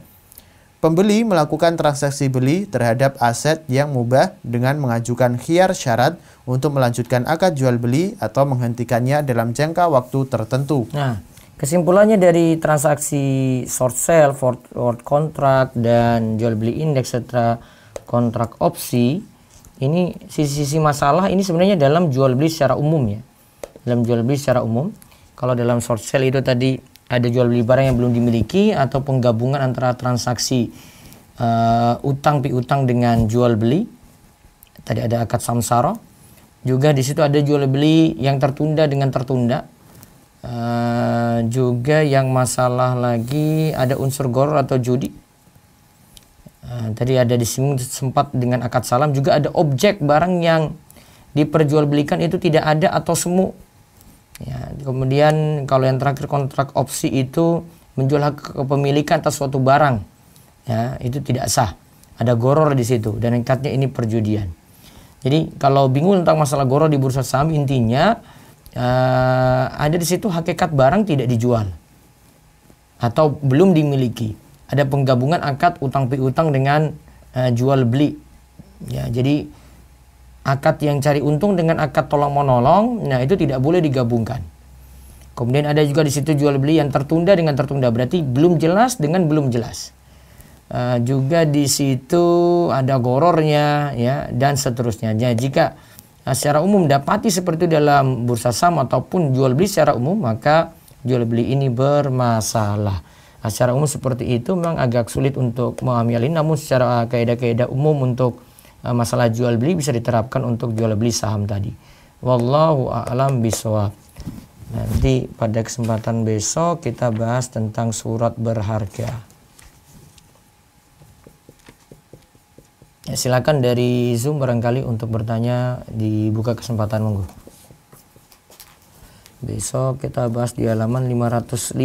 Pembeli melakukan transaksi beli terhadap aset yang mubah dengan mengajukan khiyar syarat untuk melanjutkan akad jual beli atau menghentikannya dalam jangka waktu tertentu. Nah, kesimpulannya dari transaksi short sale, forward contract, dan jual beli indeks serta kontrak opsi, ini sisi-sisi masalah ini sebenarnya dalam jual beli secara umum ya. Dalam jual beli secara umum, kalau dalam short sale itu tadi ada jual beli barang yang belum dimiliki atau penggabungan antara transaksi utang piutang dengan jual beli. Tadi ada akad samsara. Juga di situ ada jual beli yang tertunda dengan tertunda. Juga yang masalah lagi ada unsur gharar atau judi. Tadi ada disinggung sempat dengan akad salam. Juga ada objek barang yang diperjualbelikan itu tidak ada atau semu. Ya, kemudian kalau yang terakhir kontrak opsi itu menjual hak kepemilikan atas suatu barang, ya itu tidak sah. Ada gharar di situ dan ikatnya ini perjudian. Jadi kalau bingung tentang masalah gharar di bursa saham, intinya ada di situ hakikat barang tidak dijual atau belum dimiliki. Ada penggabungan akad utang piutang dengan jual beli. Ya, jadi akad yang cari untung dengan akad tolong menolong, nah itu tidak boleh digabungkan. Kemudian ada juga di situ jual beli yang tertunda dengan tertunda, berarti belum jelas dengan belum jelas. Juga di situ ada gorornya, ya, dan seterusnya. Jadi jika secara umum dapati seperti itu dalam bursa saham ataupun jual beli secara umum, maka jual beli ini bermasalah. Secara umum seperti itu memang agak sulit untuk memahami, namun secara kaidah-kaidah umum untuk masalah jual beli bisa diterapkan untuk jual beli saham tadi. Wallahu a'lam bishawab. Nanti pada kesempatan besok kita bahas tentang surat berharga. Ya, silakan dari Zoom barangkali untuk bertanya, dibuka kesempatan, monggo. Besok kita bahas di halaman 505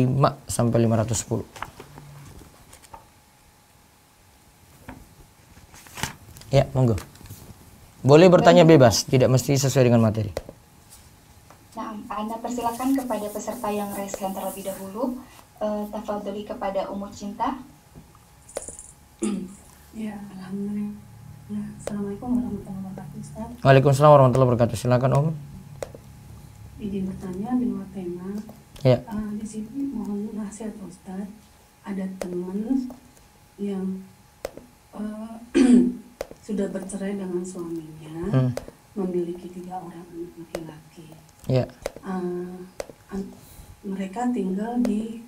sampai 510. Ya, monggo. Boleh bertanya bebas, tidak mesti sesuai dengan materi. Nah, Anda persilakan kepada peserta yang raise hand terlebih dahulu. Tafadholi kepada Umu Cinta. Ya, alhamdulillah. Assalamualaikum warahmatullahi wabarakatuh, Ustaz. Waalaikumsalam warahmatullahi wabarakatuh. Silakan Om. Izin bertanya di luar tema. Ya. Di sini mohon nasihat Ustaz. Ada teman yang sudah bercerai dengan suaminya, memiliki 3 orang anak laki-laki. Ya. Mereka tinggal di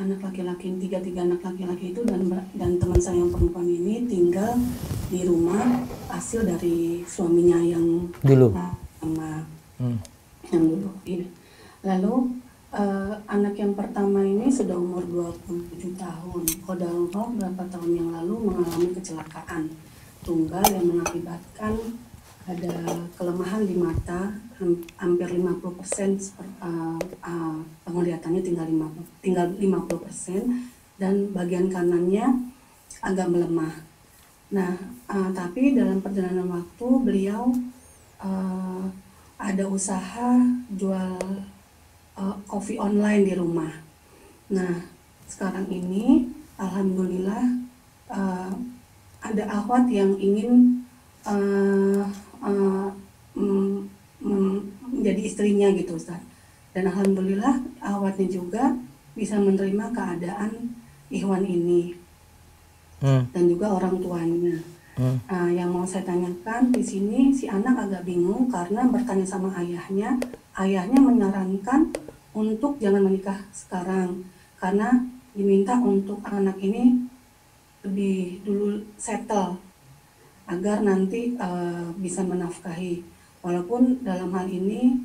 anak laki-laki, 3 anak laki-laki itu, dan teman saya yang perempuan ini tinggal di rumah hasil dari suaminya yang Dulu. Sama yang dulu. Lalu anak yang pertama ini sudah umur 27 tahun. Qadarullah berapa tahun yang lalu mengalami kecelakaan tunggal yang mengakibatkan ada kelemahan di mata, hampir 50%, penglihatannya tinggal 50%, dan bagian kanannya agak melemah. Nah, tapi dalam perjalanan waktu beliau ada usaha jual kopi online di rumah. Nah, sekarang ini alhamdulillah ada akhwat yang ingin menjadi istrinya gitu, Ustaz. Dan alhamdulillah akhwatnya juga bisa menerima keadaan ikhwan ini dan juga orang tuanya. Yang mau saya tanyakan di sini, si anak agak bingung karena bertanya sama ayahnya. Ayahnya menyarankan untuk jangan menikah sekarang karena diminta untuk anak ini lebih dulu settle agar nanti bisa menafkahi. Walaupun dalam hal ini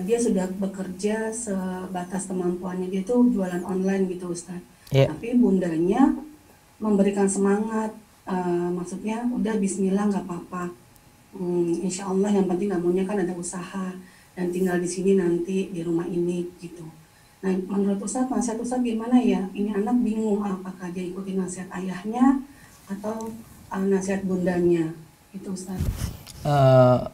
dia sudah bekerja sebatas kemampuannya, dia tuh jualan online gitu, Ustaz. Yeah. Tapi bundanya memberikan semangat, maksudnya udah bismillah nggak apa-apa, insya Allah yang penting kamunya kan ada usaha dan tinggal di sini nanti di rumah ini gitu. Nah, menurut Ustaz, nasihat Ustaz gimana ya? Ini anak bingung apakah dia ikutin nasihat ayahnya atau nasihat bundanya, itu Ustaz.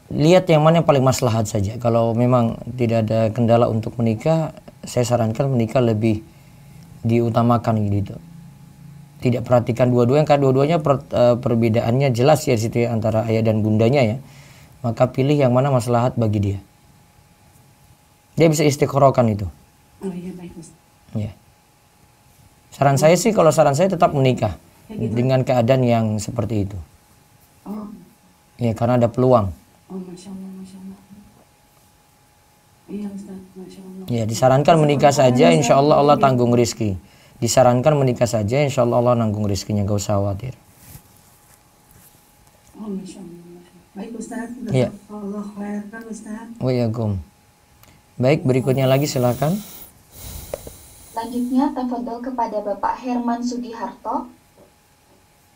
Lihat yang mana yang paling maslahat saja. Kalau memang tidak ada kendala untuk menikah, saya sarankan menikah lebih diutamakan gitu. tidak perhatikan dua-duanya, karena dua-duanya perbedaannya jelas ya di situ ya, antara ayah dan bundanya ya, maka pilih yang mana maslahat bagi dia. Dia bisa istikharahkan itu. Oh iya, baik Ustaz. Ya. Saran saya sih, kalau saran saya tetap menikah dengan keadaan yang seperti itu. Oh. Ya, karena ada peluang. Oh, Masya Allah, Masya Allah. Iya Ustaz, Masya Allah. Ya, disarankan menikah saja, insya Allah Allah tanggung rizki. Disarankan menikah saja, insya Allah Allah nanggung rizkinya, gak usah khawatir. Oh, Masya Allah, Masya Allah. Baik Ustaz, Iya. Allah khairkan Ustaz. Waalaikumsalam. Baik, berikutnya lagi silakan. Selanjutnya, tafadhol kepada Bapak Herman Sugiharto.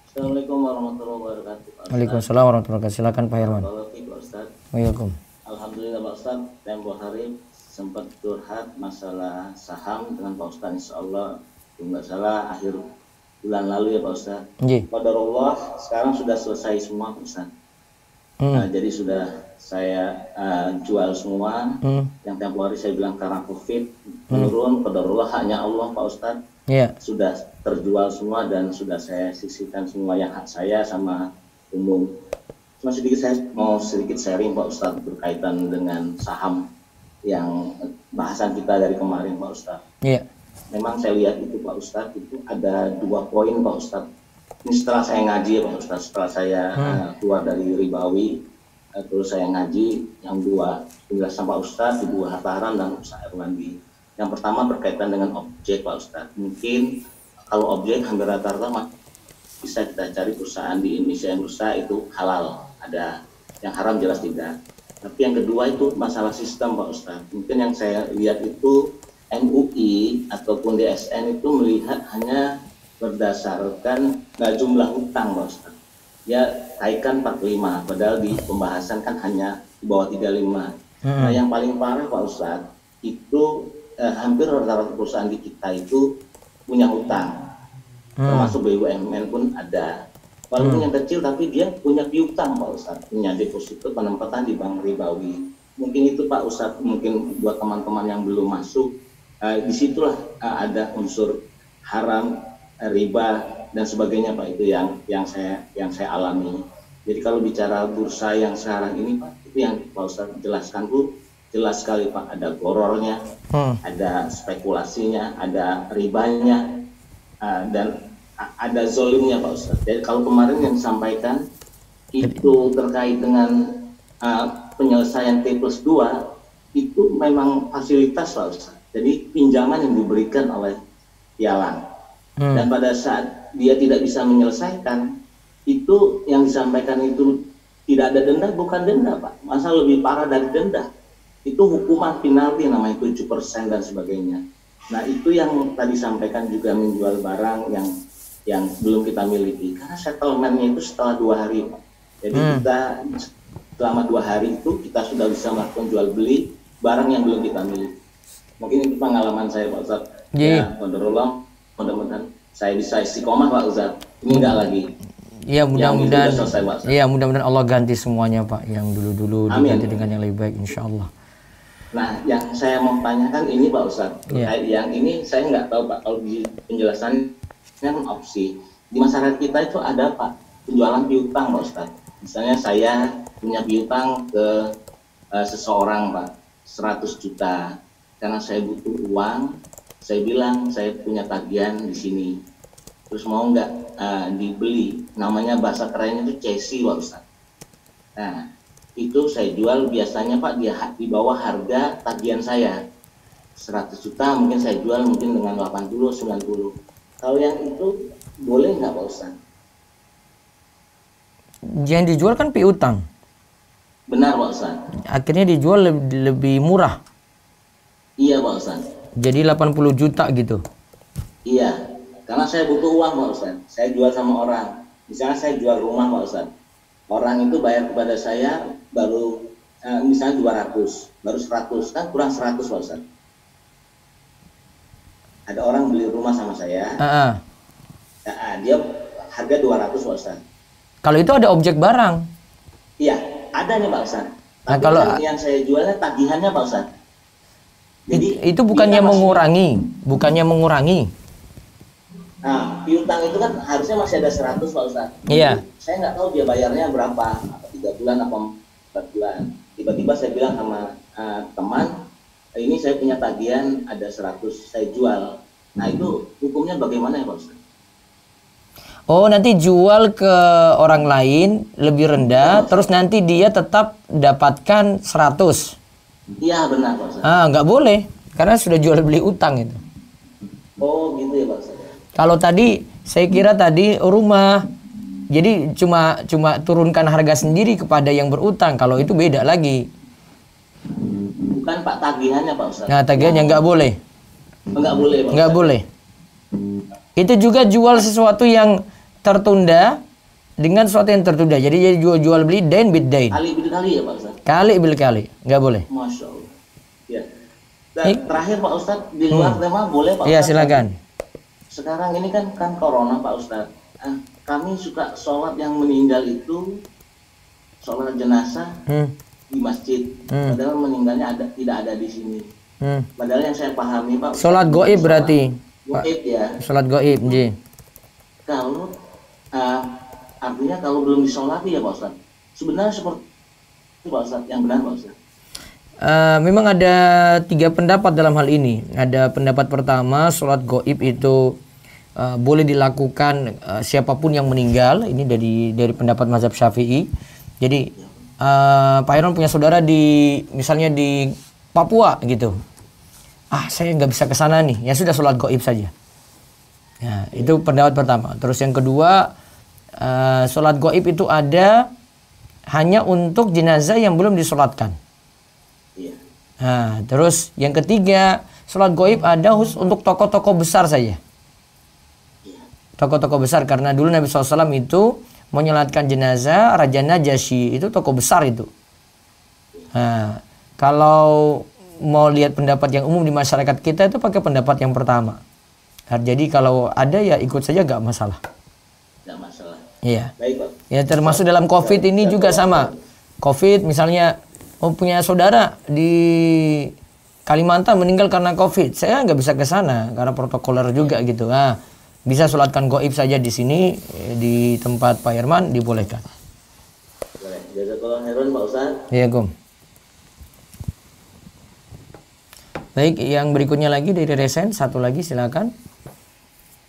Assalamualaikum warahmatullahi wabarakatuh. Waalaikumsalam warahmatullahi wabarakatuh. Silakan Pak Herman. Waalaikumsalam. Alhamdulillah Pak Ustaz, tempo hari sempat curhat masalah saham dengan Pak Ustaz. Insya Allah, nggak salah akhir bulan lalu ya Pak Ustaz. Qadarullah sekarang sudah selesai semua Pak Ustaz. Nah, jadi sudah saya jual semua. Yang tempo hari saya bilang karena COVID menurun, qadarullah hanya Allah Pak Ustaz. Sudah terjual semua dan sudah saya sisihkan semua yang hak saya sama umum. Cuma sedikit saya mau sedikit sharing Pak Ustadz berkaitan dengan saham yang bahasan kita dari kemarin Pak Ustadz. Memang saya lihat itu Pak Ustadz itu ada 2 poin Pak Ustadz. Ini setelah saya ngaji ya Pak Ustadz, setelah saya keluar dari ribawi, terus saya ngaji yang 2 penjelasan Pak Ustadz, Ibu harta haram dan usaha Erlandi. Yang pertama berkaitan dengan objek Pak Ustadz. Mungkin kalau objek hampir rata-rata bisa kita cari perusahaan di Indonesia yang berusaha itu halal, ada yang haram jelas tidak. Tapi yang kedua itu masalah sistem Pak Ustadz. Mungkin yang saya lihat itu MUI ataupun DSN itu melihat hanya berdasarkan jumlah hutang Pak Ustadz. Ya kaitan 45, padahal di pembahasan kan hanya di bawah 35. Nah yang paling parah Pak Ustadz itu hampir rata-rata perusahaan di kita itu punya hutang. Termasuk BUMN pun ada. Walaupun yang kecil tapi dia punya piutang Pak Ustadz, punya deposito penempatan di bank ribawi. Mungkin itu Pak Ustadz, mungkin buat teman-teman yang belum masuk, disitulah ada unsur haram, riba dan sebagainya Pak, itu yang saya alami. Jadi kalau bicara bursa yang sekarang ini Pak, itu yang Pak Ustadz jelaskan Bu, jelas sekali Pak, ada gorornya, ada spekulasinya, ada ribanya, dan ada zolimnya Pak Ustadz. Jadi kalau kemarin yang disampaikan itu terkait dengan penyelesaian T+2 itu memang fasilitas Pak Ustadz. Jadi pinjaman yang diberikan oleh pialang. Dan pada saat dia tidak bisa menyelesaikan, itu yang disampaikan itu tidak ada denda, bukan denda Pak. Masa lebih parah dari denda. Itu hukuman penalti namanya 7% dan sebagainya. Nah itu yang tadi sampaikan juga menjual barang yang belum kita miliki, karena settlementnya itu setelah 2 hari Pak. Jadi kita selama 2 hari itu kita sudah bisa melakukan jual beli barang yang belum kita miliki. Mungkin itu pengalaman saya Pak Ustadz. Ya, mudah-mudahan saya bisa istiqomah Pak Ustadz. Ini enggak lagi. Iya, mudah-mudahan. Iya, mudah-mudahan Allah ganti semuanya Pak, yang dulu-dulu diganti dengan yang lebih baik insya Allah. Nah, yang saya mau tanyakan ini Pak Ustadz, terkait yang ini saya nggak tahu Pak, kalau di penjelasan kan opsi di masyarakat kita itu ada Pak penjualan piutang Pak Ustadz. Misalnya saya punya piutang ke seseorang Pak 100 juta karena saya butuh uang, saya bilang saya punya tagihan di sini, terus mau nggak dibeli, namanya bahasa kerennya itu cesi Pak Ustadz. Nah itu saya jual biasanya Pak di bawah harga tagihan saya 100 juta, mungkin saya jual mungkin dengan 80-90. Kalau yang itu boleh nggak Pak Ustadz? Yang dijual kan piutang. Benar Pak Ustadz. Akhirnya dijual lebih murah. Iya Pak Ustadz. Jadi 80 juta gitu. Iya, karena saya butuh uang Pak Ustadz. Saya jual sama orang. Misalnya saya jual rumah Pak Ustadz. Orang itu bayar kepada saya baru misalnya 200, baru 100, kan kurang 100 Pak Ustadz. Ada orang beli rumah sama saya, dia harga 200 Pak Ustadz. Kalau itu ada objek barang? Iya, ada nih Pak Ustadz. Tapi nah, kalau yang saya jualnya tagihannya Pak Ustadz. Jadi itu bukannya mengurangi, Nah, piutang itu kan harusnya masih ada 100 Pak Ustadz. Iya. Saya nggak tahu dia bayarnya berapa, apa 3 bulan apa 4 bulan. Tiba-tiba saya bilang sama teman, ini saya punya tagihan ada 100, saya jual. Nah itu hukumnya bagaimana ya Pak Ustadz? Oh, nanti jual ke orang lain lebih rendah, terus nanti dia tetap dapatkan 100. Iya benar Pak Ustadz. Ah, nggak boleh, karena sudah jual beli utang itu. Oh gitu ya Pak Ustadz. Kalau tadi, saya kira tadi rumah, jadi cuma turunkan harga sendiri kepada yang berutang. Kalau itu beda lagi. Bukan Pak tagihannya Pak Ustadz. Nah, tagihannya nggak boleh. Nggak boleh Pak Nggak Ustadz. boleh. Itu juga jual sesuatu yang tertunda dengan sesuatu yang tertunda. Jadi jual beli dain bid dain. Kali bil kali ya Pak Ustadz. Kali bil kali, nggak boleh. Masya Allah. Ya. Dan terakhir Pak Ustadz di luar tema boleh Pak Iya Ustadz? silakan. Sekarang ini kan corona Pak Ustadz. Kami suka sholat yang meninggal itu sholat jenazah di masjid. Padahal meninggalnya tidak ada di sini. Padahal yang saya pahami Pak. Sholat goib berarti. Goib ya. Sholat goib, ji. Kalau artinya kalau belum disolati ya Pak Ustadz. Sebenarnya seperti itu Pak Ustadz yang benar Pak Ustadz. Memang ada 3 pendapat dalam hal ini. Ada pendapat pertama, sholat goib itu boleh dilakukan siapapun yang meninggal. Ini dari pendapat mazhab Syafi'i. Jadi Pak Iron punya saudara misalnya di Papua gitu. Saya nggak bisa ke sana nih. Ya sudah sholat goib saja. Ya, itu pendapat pertama. Terus yang kedua, sholat goib itu ada hanya untuk jenazah yang belum disolatkan. Nah, terus yang ketiga, sholat goib ada khusus untuk tokoh-tokoh besar saja. Tokoh-tokoh besar, karena dulu Nabi SAW itu menyolatkan jenazah Raja Najasyi, itu tokoh besar itu. Nah, kalau mau lihat pendapat yang umum di masyarakat kita itu pakai pendapat yang pertama. Nah, jadi kalau ada ya ikut saja, gak masalah. Gak masalah. Iya. Baik Pak. Ya termasuk dalam COVID ini juga sama. COVID misalnya, punya saudara di Kalimantan meninggal karena COVID, saya nggak bisa ke sana karena protokoler juga gitu. Nah, bisa sholatkan goib saja di sini, di tempat Pak Herman dibolehkan. Boleh. Jazakallah khairan Pak Ustadz. Iya, Gom. Baik, yang berikutnya lagi dari Resen, satu lagi silakan.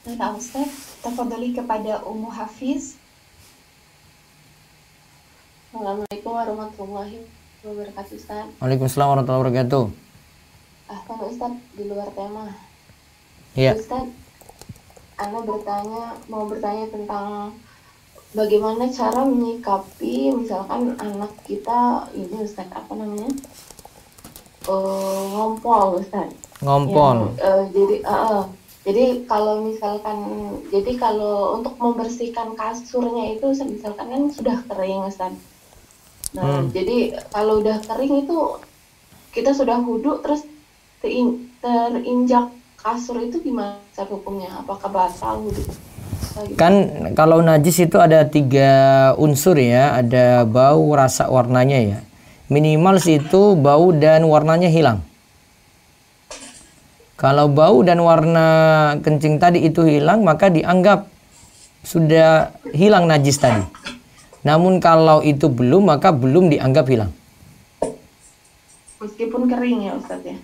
Pak Ustadz, tafadholi kepada Ummu Hafiz. Assalamualaikum warahmatullahi wabarakatuh Ustaz. Waalaikumsalam warahmatullahi wabarakatuh. Kan Ustaz di luar tema. Iya. Ustaz, Ana mau bertanya tentang bagaimana cara menyikapi misalkan anak kita ini Ustaz ngompol Ustaz. Ngompol. Jadi kalau untuk membersihkan kasurnya itu misalkan kan sudah kering Ustaz. Nah, jadi kalau udah kering itu kita sudah wudu terus terinjak kasur itu gimana hukumnya? Apakah batal wudu? Kan kalau najis itu ada 3 unsur ya, ada bau, rasa, warnanya ya. Minimal itu bau dan warnanya hilang. Kalau bau dan warna kencing tadi itu hilang, maka dianggap sudah hilang najis tadi. Namun kalau itu belum, maka belum dianggap hilang. Meskipun kering ya Ustaz ya?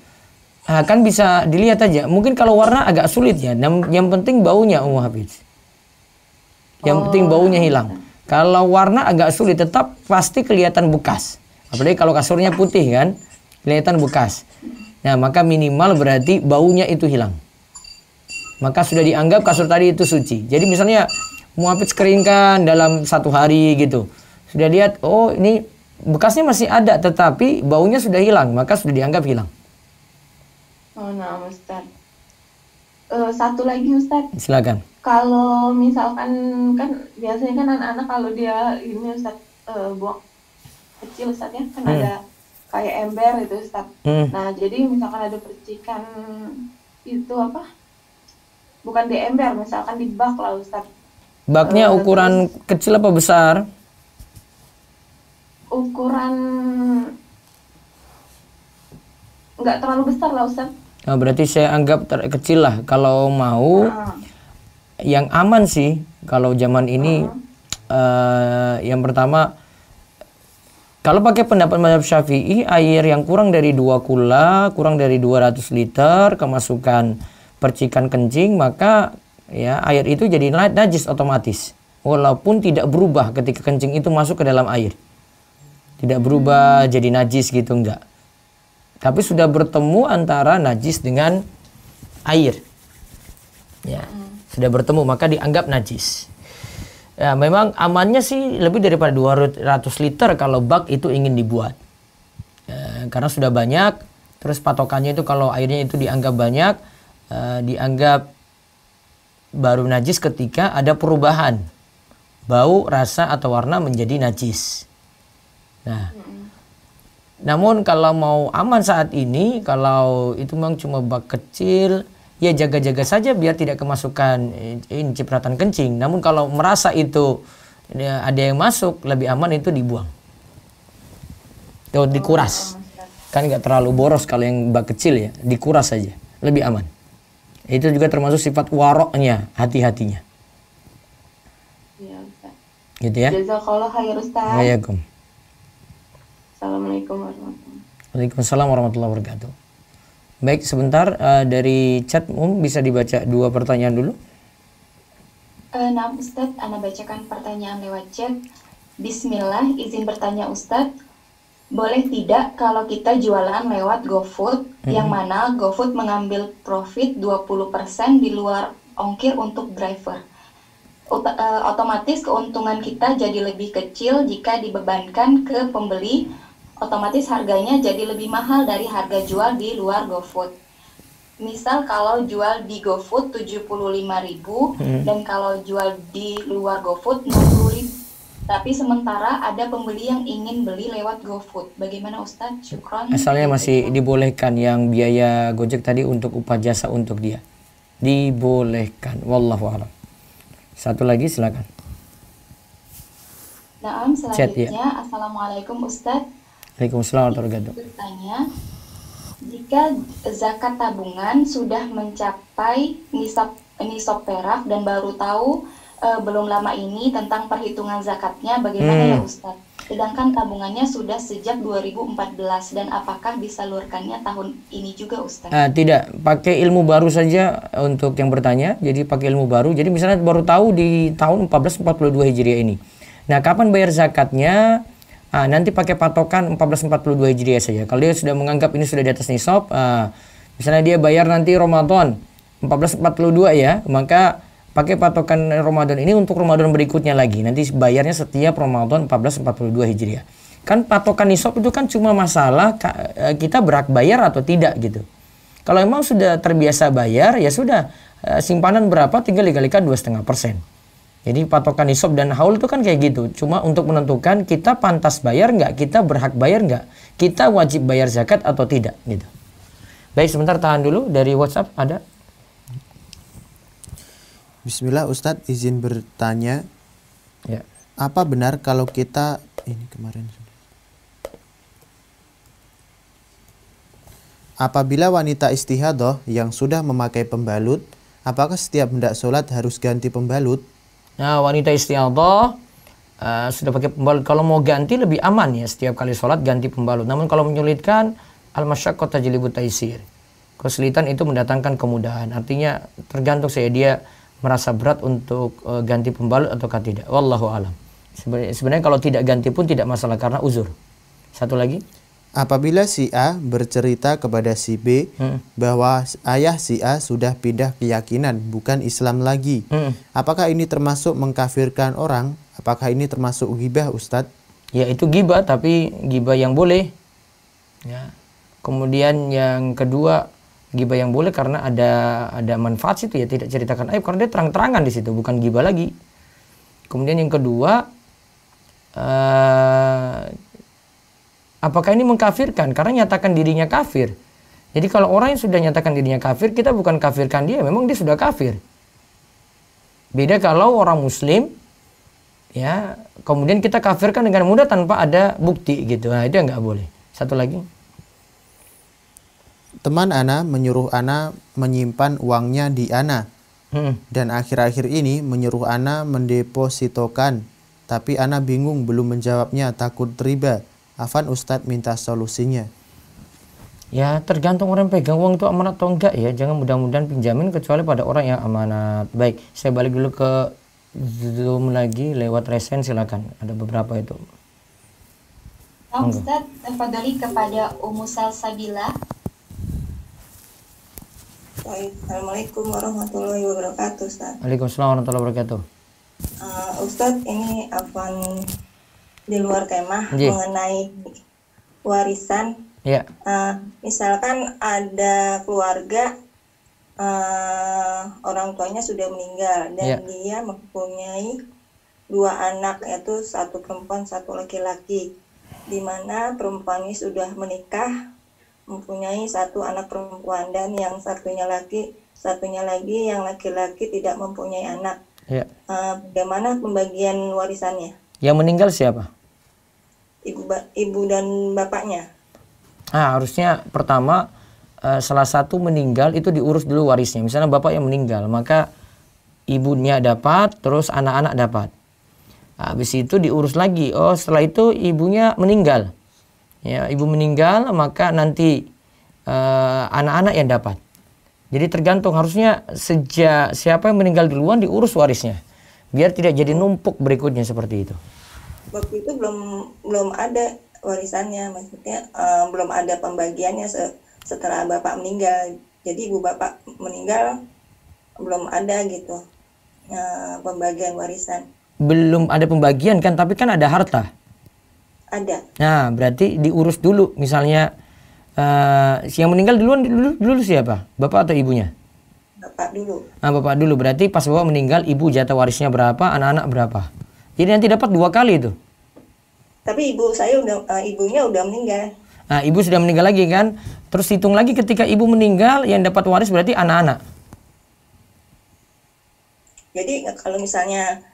Kan bisa dilihat aja. Mungkin kalau warna agak sulit ya. Yang penting baunya Ummu Hafiz. Yang penting baunya hilang. Kalau warna agak sulit, tetap pasti kelihatan bekas. Apalagi kalau kasurnya putih kan, kelihatan bekas. Nah, maka minimal berarti baunya itu hilang. Maka sudah dianggap kasur tadi itu suci. Jadi misalnya Muhafiz keringkan dalam 1 hari gitu. Sudah lihat, oh ini bekasnya masih ada, tetapi baunya sudah hilang. Maka sudah dianggap hilang. Oh, nah Ustaz. Satu lagi Ustaz. Silakan. Kalau misalkan kan biasanya kan anak-anak kalau dia ini Ustaz buang kecil Ustaz ya, kan ada kayak ember itu Ustaz. Nah, jadi misalkan ada percikan itu bukan di ember, misalkan di bak lah Ustaz. Baknya ukuran kecil apa besar? Ukuran nggak terlalu besar lah Ustaz. Nah, berarti saya anggap kecil lah. Kalau mau yang aman sih kalau zaman ini, yang pertama, kalau pakai pendapat mazhab Syafi'i, air yang kurang dari 2 kula, kurang dari 200 liter, kemasukan percikan kencing, maka ya air itu jadi najis otomatis. Walaupun tidak berubah ketika kencing itu masuk ke dalam air. Tidak berubah jadi najis gitu, enggak. Tapi sudah bertemu antara najis dengan air. Ya, sudah bertemu maka dianggap najis. Ya, memang amannya sih lebih daripada 200 liter kalau bak itu ingin dibuat. Ya, karena sudah banyak, terus patokannya itu kalau airnya itu dianggap banyak, dianggap baru najis ketika ada perubahan bau, rasa atau warna menjadi najis. Nah, namun kalau mau aman saat ini, kalau itu memang cuma bak kecil, ya jaga-jaga saja biar tidak kemasukan ini cipratan kencing. Namun kalau merasa itu ya, ada yang masuk, lebih aman itu dibuang. Atau dikuras. Kan nggak terlalu boros kalau yang bak kecil ya, dikuras saja, lebih aman. Itu juga termasuk sifat waroknya, hati-hatinya. Iya, Ustaz. Gitu ya. Jazakallah khair, Ustaz. Waalaikumsalam. Assalamualaikum warahmatullahi wabarakatuh. Waalaikumsalam warahmatullahi wabarakatuh. Baik, sebentar dari chat bisa dibaca 2 pertanyaan dulu. Nah, Ustadz, Ana bacakan pertanyaan lewat chat. Bismillah, izin bertanya Ustadz, boleh tidak kalau kita jualan lewat GoFood, yang mana GoFood mengambil profit 20% di luar ongkir untuk driver? Otomatis keuntungan kita jadi lebih kecil jika dibebankan ke pembeli, otomatis harganya jadi lebih mahal dari harga jual di luar GoFood. Misal kalau jual di GoFood 75.000 dan kalau jual di luar GoFood 60.000. Tapi sementara ada pembeli yang ingin beli lewat GoFood. Bagaimana Ustadz? Syukron. Asalnya masih dibolehkan yang biaya Gojek tadi untuk upah jasa untuk dia. Dibolehkan. Wallahu a'lam. Satu lagi silakan. Nah, selanjutnya Assalamualaikum Ustadz. Waalaikumsalam warahmatullahi wabarakatuh. Bertanya, jika zakat tabungan sudah mencapai nisab perak dan baru tahu belum lama ini tentang perhitungan zakatnya, bagaimana ya Ustadz? Sedangkan tabungannya sudah sejak 2014 dan apakah disalurkannya tahun ini juga Ustadz? Tidak, pakai ilmu baru saja untuk yang bertanya. Jadi pakai ilmu baru. Jadi misalnya baru tahu di tahun 1442 Hijriah ini. Nah, kapan bayar zakatnya? Nanti pakai patokan 1442 Hijriah saja. Kalau dia sudah menganggap ini sudah di atas nisab, misalnya dia bayar nanti Ramadan 1442 ya, maka pakai patokan Ramadan ini untuk Ramadan berikutnya lagi. Nanti bayarnya setiap Ramadan 1442 Hijriah. Kan patokan nisab itu kan cuma masalah kita berhak bayar atau tidak gitu. Kalau memang sudah terbiasa bayar, ya sudah, simpanan berapa tinggal dikalikan 2,5%. Jadi patokan nisab dan haul itu kan kayak gitu. Cuma untuk menentukan kita pantas bayar nggak, kita berhak bayar nggak, kita wajib bayar zakat atau tidak gitu. Baik, sebentar tahan dulu, dari WhatsApp ada. Bismillah Ustadz, izin bertanya. Ya. Apa benar kalau kita ini kemarin apabila wanita istihadah yang sudah memakai pembalut, apakah setiap hendak sholat harus ganti pembalut? Nah, wanita istihadah sudah pakai pembalut, kalau mau ganti lebih aman ya, setiap kali sholat ganti pembalut. Namun kalau menyulitkan, al-masyaqqah tajlibu taysir. Kesulitan itu mendatangkan kemudahan. Artinya tergantung saya, dia merasa berat untuk ganti pembalut ataukah tidak. Wallahu alam. Sebenarnya kalau tidak ganti pun tidak masalah karena uzur. Satu lagi. Apabila si A bercerita kepada si B bahwa ayah si A sudah pindah keyakinan, bukan Islam lagi, apakah ini termasuk mengkafirkan orang? Apakah ini termasuk ghibah, Ustadz? Ya, itu ghibah, tapi ghibah yang boleh. Ya. Kemudian yang kedua, ghibah yang boleh karena ada manfaat situ ya, tidak ceritakan aib karena dia terang-terangan di situ, bukan ghibah lagi. Kemudian yang kedua, apakah ini mengkafirkan? Karena nyatakan dirinya kafir. Jadi kalau orang yang sudah nyatakan dirinya kafir, kita bukan kafirkan dia, memang dia sudah kafir. Beda kalau orang muslim, ya, kemudian kita kafirkan dengan mudah tanpa ada bukti gitu. Nah, itu nggak boleh. Satu lagi. Teman Ana menyuruh Ana menyimpan uangnya di Ana. Dan akhir-akhir ini menyuruh ana mendepositokan. Tapi ana bingung belum menjawabnya, takut riba. Afan Ustadz minta solusinya. Ya tergantung orang pegang uang itu amanat atau enggak ya. Jangan mudah-mudahan pinjamin kecuali pada orang yang amanat. Baik, saya balik dulu ke Zoom lagi lewat resen, silakan. Ada beberapa itu. Ustadz, tafadhali kepada Ummu Salsabila. Assalamualaikum warahmatullahi wabarakatuh, Ustaz. Waalaikumsalam warahmatullahi wabarakatuh. Ustadz, ini Afan di luar tema mengenai warisan. Ya. Misalkan ada keluarga orang tuanya sudah meninggal dan dia mempunyai 2 anak, yaitu 1 perempuan 1 laki-laki, di mana perempuan ini sudah menikah mempunyai 1 anak perempuan dan yang satunya lagi yang laki-laki tidak mempunyai anak. Ya. Bagaimana pembagian warisannya? Yang meninggal siapa? Ibu dan bapaknya. Harusnya pertama salah satu meninggal itu diurus dulu warisnya. Misalnya bapak yang meninggal, maka ibunya dapat, terus anak-anak dapat. Habis itu diurus lagi. Oh, setelah itu ibunya meninggal. Ya, ibu meninggal, maka nanti anak-anak yang dapat. Jadi tergantung, harusnya sejak siapa yang meninggal duluan diurus warisnya, biar tidak jadi numpuk berikutnya seperti itu. Waktu itu belum ada warisannya, maksudnya belum ada pembagiannya setelah bapak meninggal. Jadi ibu bapak meninggal belum ada gitu pembagian warisan. Belum ada pembagian kan, tapi kan ada harta. Ada. Nah, berarti diurus dulu. Misalnya yang meninggal dulu siapa? Bapak atau ibunya? Bapak dulu. Nah, bapak dulu. Berarti pas bapak meninggal, ibu jatah warisnya berapa, anak-anak berapa? Jadi nanti dapat 2 kali itu. Tapi ibunya udah meninggal. Nah, ibu sudah meninggal lagi kan? Terus hitung lagi ketika ibu meninggal, yang dapat waris berarti anak-anak. Jadi kalau misalnya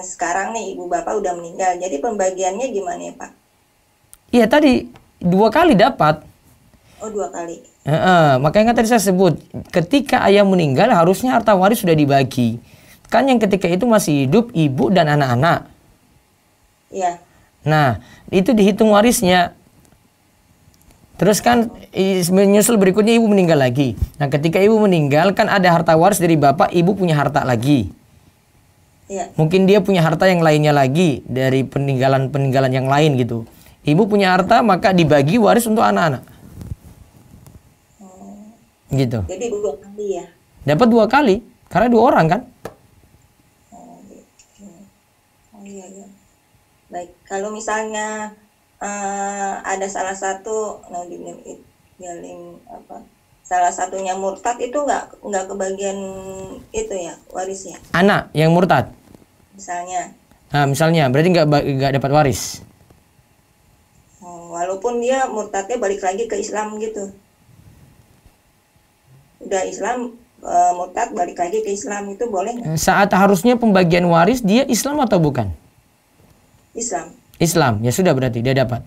sekarang nih ibu bapak udah meninggal, jadi pembagiannya gimana ya Pak? Iya tadi 2 kali dapat. Oh 2 kali. Makanya kan tadi saya sebut, ketika ayah meninggal harusnya harta waris sudah dibagi. Kan yang ketika itu masih hidup ibu dan anak-anak. Iya. Nah, itu dihitung warisnya. Terus kan menyusul berikutnya ibu meninggal lagi. Nah, ketika ibu meninggal kan ada harta waris dari bapak, ibu punya harta lagi. Iya. Mungkin dia punya harta yang lainnya lagi dari peninggalan yang lain gitu. Ibu punya harta, maka dibagi waris untuk anak-anak. Gitu. Jadi 2 kali ya? Dapat 2 kali, karena 2 orang kan? Iya. Baik, kalau misalnya ada salah satu salah satunya murtad, itu nggak kebagian itu ya warisnya? Anak yang murtad? Misalnya. Nah, misalnya berarti nggak dapat waris. Walaupun dia murtadnya balik lagi ke Islam gitu. Udah Islam, murtad balik lagi ke Islam, itu boleh nggak? Saat harusnya pembagian waris dia Islam atau bukan? Islam. Islam, ya sudah berarti dia dapat.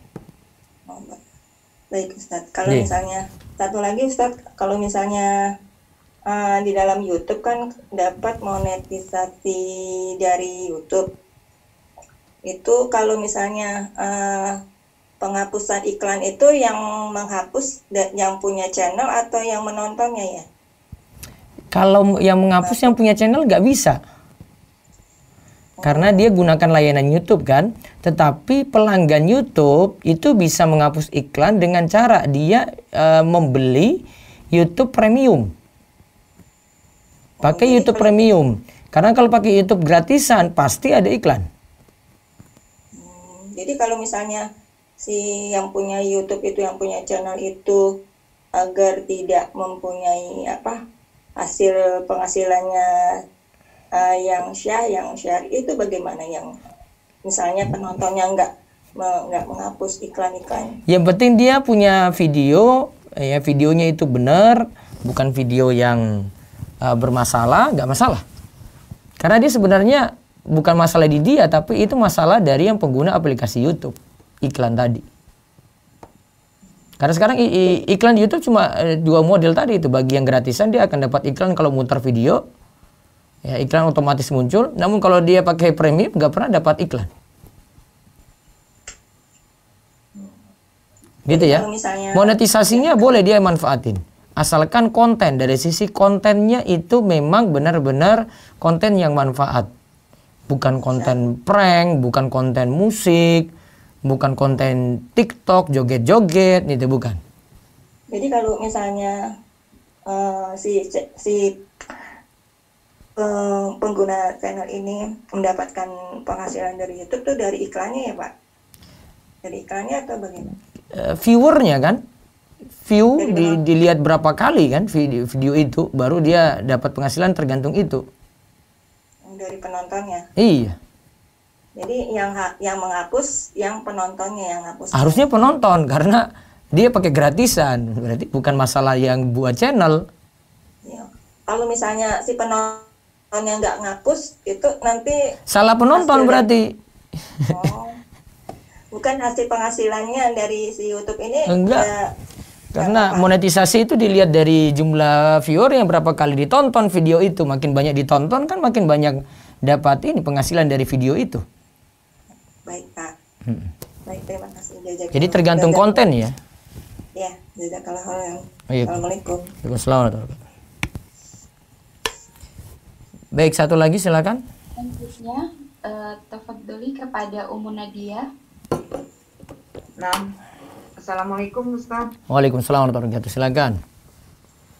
Baik Ustadz, kalau misalnya satu lagi Ustadz, kalau misalnya di dalam YouTube kan dapat monetisasi dari YouTube. Itu kalau misalnya penghapusan iklan itu yang menghapus yang punya channel atau yang menontonnya ya? Kalau yang menghapus yang punya channel nggak bisa. Karena dia gunakan layanan YouTube kan. Tetapi pelanggan YouTube itu bisa menghapus iklan dengan cara dia membeli YouTube Premium. Pakai YouTube Premium. Karena kalau pakai YouTube gratisan pasti ada iklan. Jadi kalau misalnya si yang punya YouTube itu, yang punya channel itu, agar tidak mempunyai hasil penghasilannya yang syar itu bagaimana, yang misalnya penontonnya nggak menghapus iklan-iklan? Yang penting dia punya video, ya videonya itu benar, bukan video yang bermasalah, nggak masalah. Karena dia sebenarnya bukan masalah di dia, tapi itu masalah dari yang pengguna aplikasi YouTube, iklan tadi. Karena sekarang iklan di YouTube cuma dua model tadi itu. Bagi yang gratisan dia akan dapat iklan kalau muter video. Ya, iklan otomatis muncul. Namun kalau dia pakai premium nggak pernah dapat iklan. Gitu ya. Monetisasinya boleh dia manfaatin. Asalkan konten, dari sisi kontennya itu memang benar-benar konten yang manfaat. Bukan konten prank, bukan konten musik, bukan konten TikTok, joget-joget, itu bukan. Jadi kalau misalnya pengguna channel ini mendapatkan penghasilan dari YouTube tuh dari iklannya ya Pak? Dari iklannya atau bagaimana? Viewernya kan, dilihat berapa kali kan video itu, baru dia dapat penghasilan tergantung itu. Dari penontonnya? Iya. Jadi yang menghapus, yang penontonnya yang hapus. Harusnya penonton, karena dia pakai gratisan, berarti bukan masalah yang buat channel. Ya. Kalau misalnya si penontonnya nggak ngapus, itu nanti salah penonton berarti. Oh. Bukan hasil penghasilannya dari si YouTube ini? Enggak. Karena monetisasi itu dilihat dari jumlah viewer yang berapa kali ditonton video itu. Makin banyak ditonton kan makin banyak dapat ini penghasilan dari video itu. Baik Pak. Baik, terima kasih. Jadi tergantung konten ya. Ya, jazakallah khairan. Assalamualaikum. Waalaikumsalam. Baik, satu lagi silakan. Selanjutnya tafadholi kepada Ummu Nadia. Nah, Assalamualaikum Ustaz. Waalaikumsalam warahmatullahi wabarakatuh. Silakan.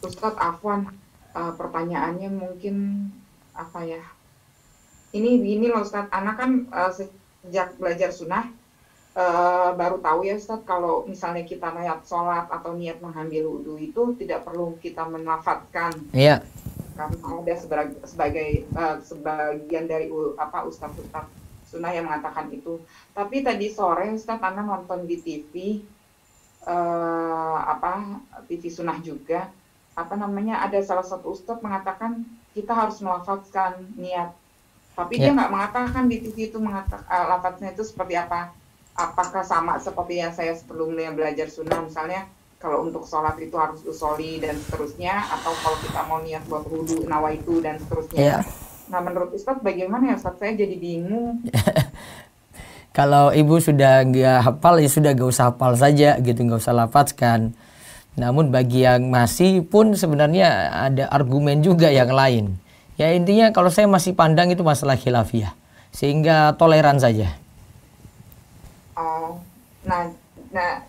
Ustaz, afwan, pertanyaannya mungkin apa ya? Ini loh Ustaz, anak kan sejak belajar sunnah baru tahu ya Ustaz, kalau misalnya kita niat sholat atau niat mengambil wudhu itu tidak perlu kita melafadzkan. Iya. Karena ada sebagian dari ustaz-ustaz sunnah yang mengatakan itu. Tapi tadi sore Ustaz Ana nonton di TV TV sunnah juga, ada salah satu ustaz mengatakan kita harus melafadzkan niat. Tapi dia nggak mengatakan di TV itu lafadznya itu seperti apa. Apakah sama seperti yang saya sebelumnya belajar sunnah, misalnya kalau untuk sholat itu harus usoli dan seterusnya, atau kalau kita mau niat buat wudu nawaitu dan seterusnya. Nah, menurut Ustaz bagaimana ya Ustaz? Saya jadi bingung. Kalau ibu sudah nggak hafal, ya sudah nggak usah hafal saja gitu, nggak usah lafadzkan. Namun bagi yang masih pun sebenarnya ada argumen juga yang lain. Ya intinya kalau saya masih pandang itu masalah khilafiyah, sehingga toleran saja. Oh, nah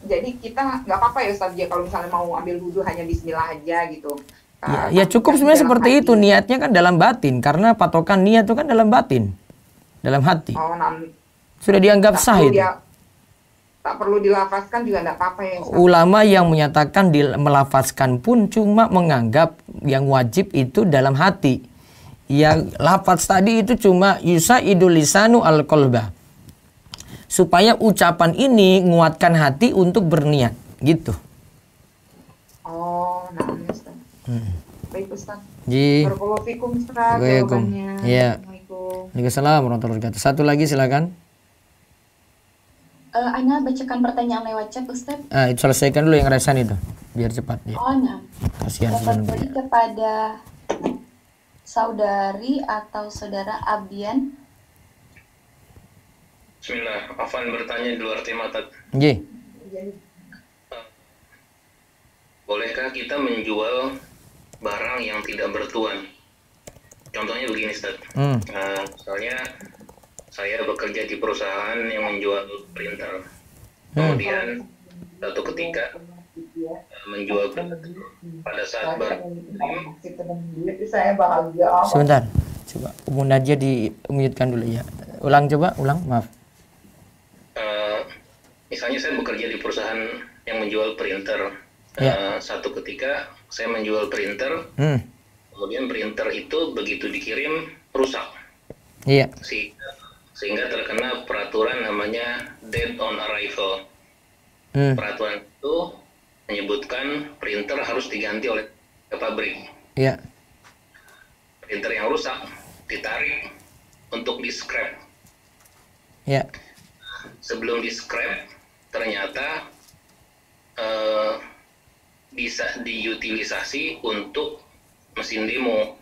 jadi kita nggak apa-apa ya Ustaz ya kalau misalnya mau ambil wudhu hanya bismillah aja gitu. Ya cukup sebenarnya seperti hati. Itu niatnya kan dalam batin, karena patokan niat itu kan dalam batin, dalam hati. Oh, sudah dianggap sah itu. Tak perlu dilafazkan juga tidak apa-apa ya Ustaz. Ulama yang menyatakan melafazkan pun cuma menganggap yang wajib itu dalam hati. Yang lafaz tadi itu cuma yusaidu lisanu al-qalba, supaya ucapan ini menguatkan hati untuk berniat gitu. Oh, nah Ustaz. Baik Ustaz. Barakallahu fikum Ustaz jawabannya. Iya. Waalaikumsalam warahmatullahi wabarakatuh. Satu lagi silakan. Ana bacakan pertanyaan lewat chat Ustaz. Selesaikan dulu yang resan itu biar cepat ya. Oh, nah. Kasihan sudah kepada saudari atau saudara Abian. Bismillah, Afan bertanya di luar tema tadi. Bolehkah kita menjual barang yang tidak bertuan? Contohnya begini, Ustaz. Misalnya saya bekerja di perusahaan yang menjual printer. Kemudian suatu ketika menjual printer pada saat saya bahagia. Sebentar, coba Ummu Nadia di-mute-kan dulu ya. Ulang, maaf. Misalnya saya bekerja di perusahaan yang menjual printer. Satu ketika saya menjual printer, kemudian printer itu begitu dikirim rusak. Iya. Sehingga terkena peraturan namanya dead on arrival. Peraturan itu menyebutkan printer harus diganti oleh pabrik. Iya. Printer yang rusak ditarik untuk di scrap. Iya. Sebelum di scrap ternyata bisa diutilisasi untuk mesin demo,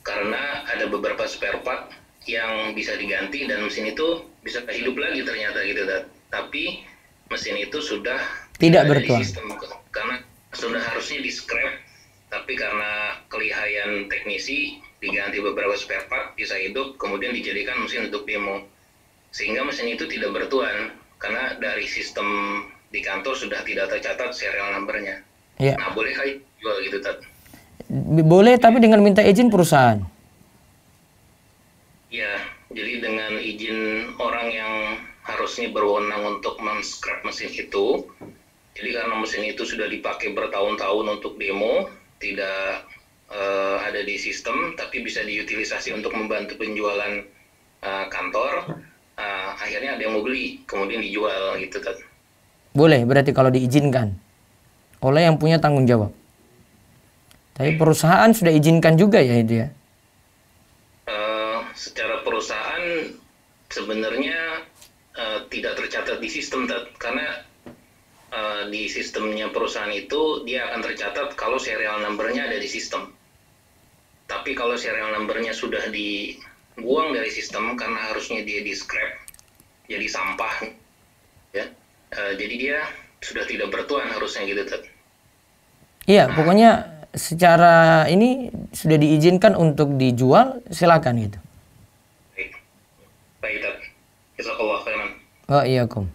karena ada beberapa spare part yang bisa diganti dan mesin itu bisa hidup lagi ternyata gitu. Tapi mesin itu sudah tidak ada di bertuan. sistem, karena sudah harusnya di scrap, tapi karena kelihayan teknisi diganti beberapa spare part bisa hidup, kemudian dijadikan mesin untuk demo, sehingga mesin itu tidak bertuan karena dari sistem di kantor sudah tidak tercatat serial numbernya. Ya. Nah, bolehkah jual gitu, Tat? Boleh, tapi dengan minta izin perusahaan. Ya, jadi dengan izin orang yang harusnya berwenang untuk men-scrap mesin itu. Jadi karena mesin itu sudah dipakai bertahun-tahun untuk demo, tidak ada di sistem, tapi bisa diutilisasi untuk membantu penjualan kantor. Akhirnya ada yang mau beli, kemudian dijual gitu, Tat. Boleh, berarti kalau diizinkan oleh yang punya tanggung jawab. Tapi perusahaan sudah izinkan juga ya itu ya? Secara perusahaan sebenarnya tidak tercatat di sistem, Tat. Karena di sistemnya perusahaan itu dia akan tercatat kalau serial numbernya ada di sistem. Tapi kalau serial numbernya sudah dibuang dari sistem karena harusnya dia di scrap, jadi sampah, ya. Jadi dia sudah tidak bertuan harusnya gitu, Tat. Iya, pokoknya secara ini sudah diizinkan untuk dijual, silakan gitu. Baik, Tat. Jazakallah khairan. Oh iya, Kom.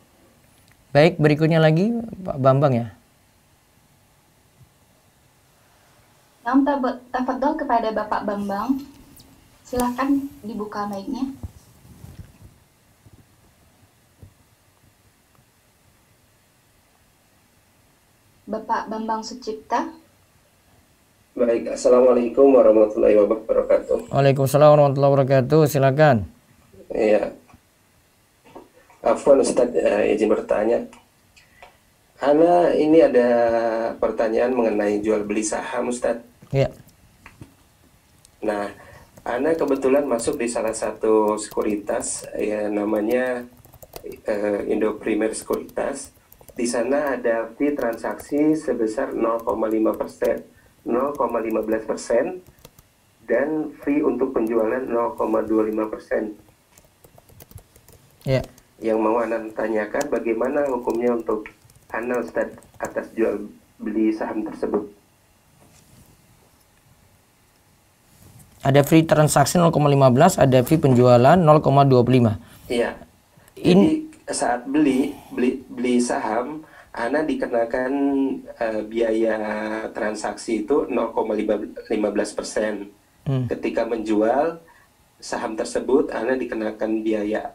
Baik, berikutnya lagi Pak Bambang ya. Tafadhol kepada Bapak Bambang. Silakan dibuka mic-nya. Bapak Bambang Sucipta. Baik, Assalamualaikum warahmatullahi wabarakatuh. Waalaikumsalam warahmatullahi wabarakatuh, silakan. Iya. Afwan Ustadz, izin bertanya. Ana ini ada pertanyaan mengenai jual beli saham, Ustadz. Iya. Nah, Ana kebetulan masuk di salah satu sekuritas, ya namanya Indo Premier Sekuritas. Di sana ada fee transaksi sebesar 0,5%, 0,15%, dan fee untuk penjualan 0,25%. Ya. Yang mau Anda tanyakan bagaimana hukumnya untuk Anda, Ustadz, atas jual beli saham tersebut? Ada free transaksi 0,15, ada fee penjualan 0,25. Iya. Jadi saat beli saham, Anda dikenakan biaya transaksi itu 0,15%. Ketika menjual saham tersebut, Anda dikenakan biaya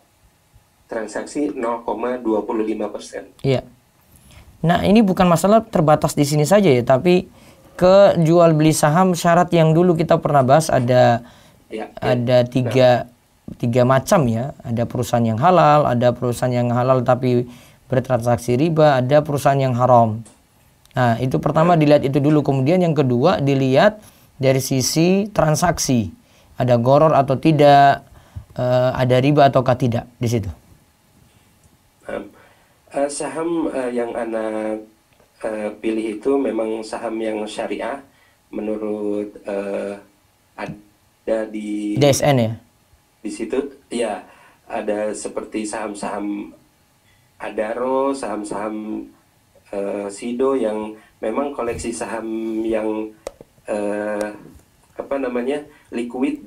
transaksi 0,25%. Iya. Nah, ini bukan masalah terbatas di sini saja ya, tapi ke jual beli saham syarat yang dulu kita pernah bahas ada tiga macam ya. Ada perusahaan yang halal, ada perusahaan yang halal tapi bertransaksi riba, ada perusahaan yang haram. Nah, itu pertama dilihat itu dulu, kemudian yang kedua dilihat dari sisi transaksi. Ada gharar atau tidak, ada riba ataukah tidak di situ. Saham yang Anda pilih itu memang saham yang syariah menurut ada di DSN ya? Di situ ya ada seperti saham-saham Adaro, saham-saham Sido yang memang koleksi saham yang liquid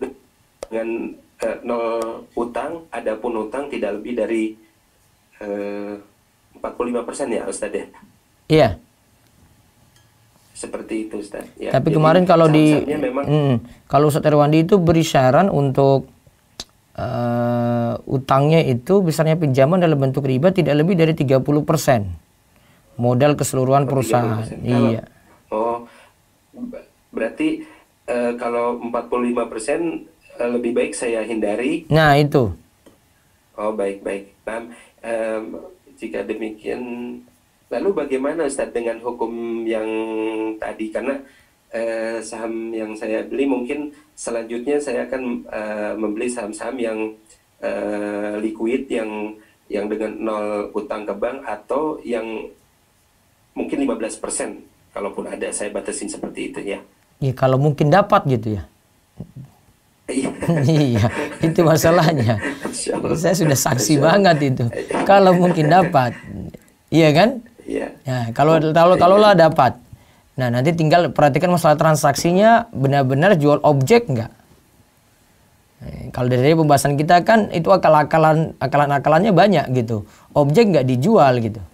dengan nol utang, adapun utang tidak lebih dari 45% ya Ustadz ya? Iya. Seperti itu Ustadz ya. Tapi jadi, kemarin kalau kalau Ustadz Erwandi itu beri saran untuk utangnya itu besarnya pinjaman dalam bentuk riba tidak lebih dari 30% modal keseluruhan perusahaan. Iya. Oh, berarti kalau 45% lebih baik saya hindari. Nah itu. Oh baik. Jika demikian, lalu bagaimana Ustadz dengan hukum yang tadi? Karena saham yang saya beli mungkin selanjutnya saya akan membeli saham-saham yang liquid yang dengan nol utang ke bank atau yang mungkin 15%, kalaupun ada, saya batasin seperti itu ya. Ya kalau mungkin dapat gitu ya. Iya, itu masalahnya. Saya sudah saksi banget itu. Kalau mungkin dapat, iya kan? Iya. Ya, kalau lah dapat. Nah, nanti tinggal perhatikan masalah transaksinya, benar-benar jual objek enggak? Kalau dari pembahasan kita kan itu akalannya banyak gitu. Objek nggak dijual gitu.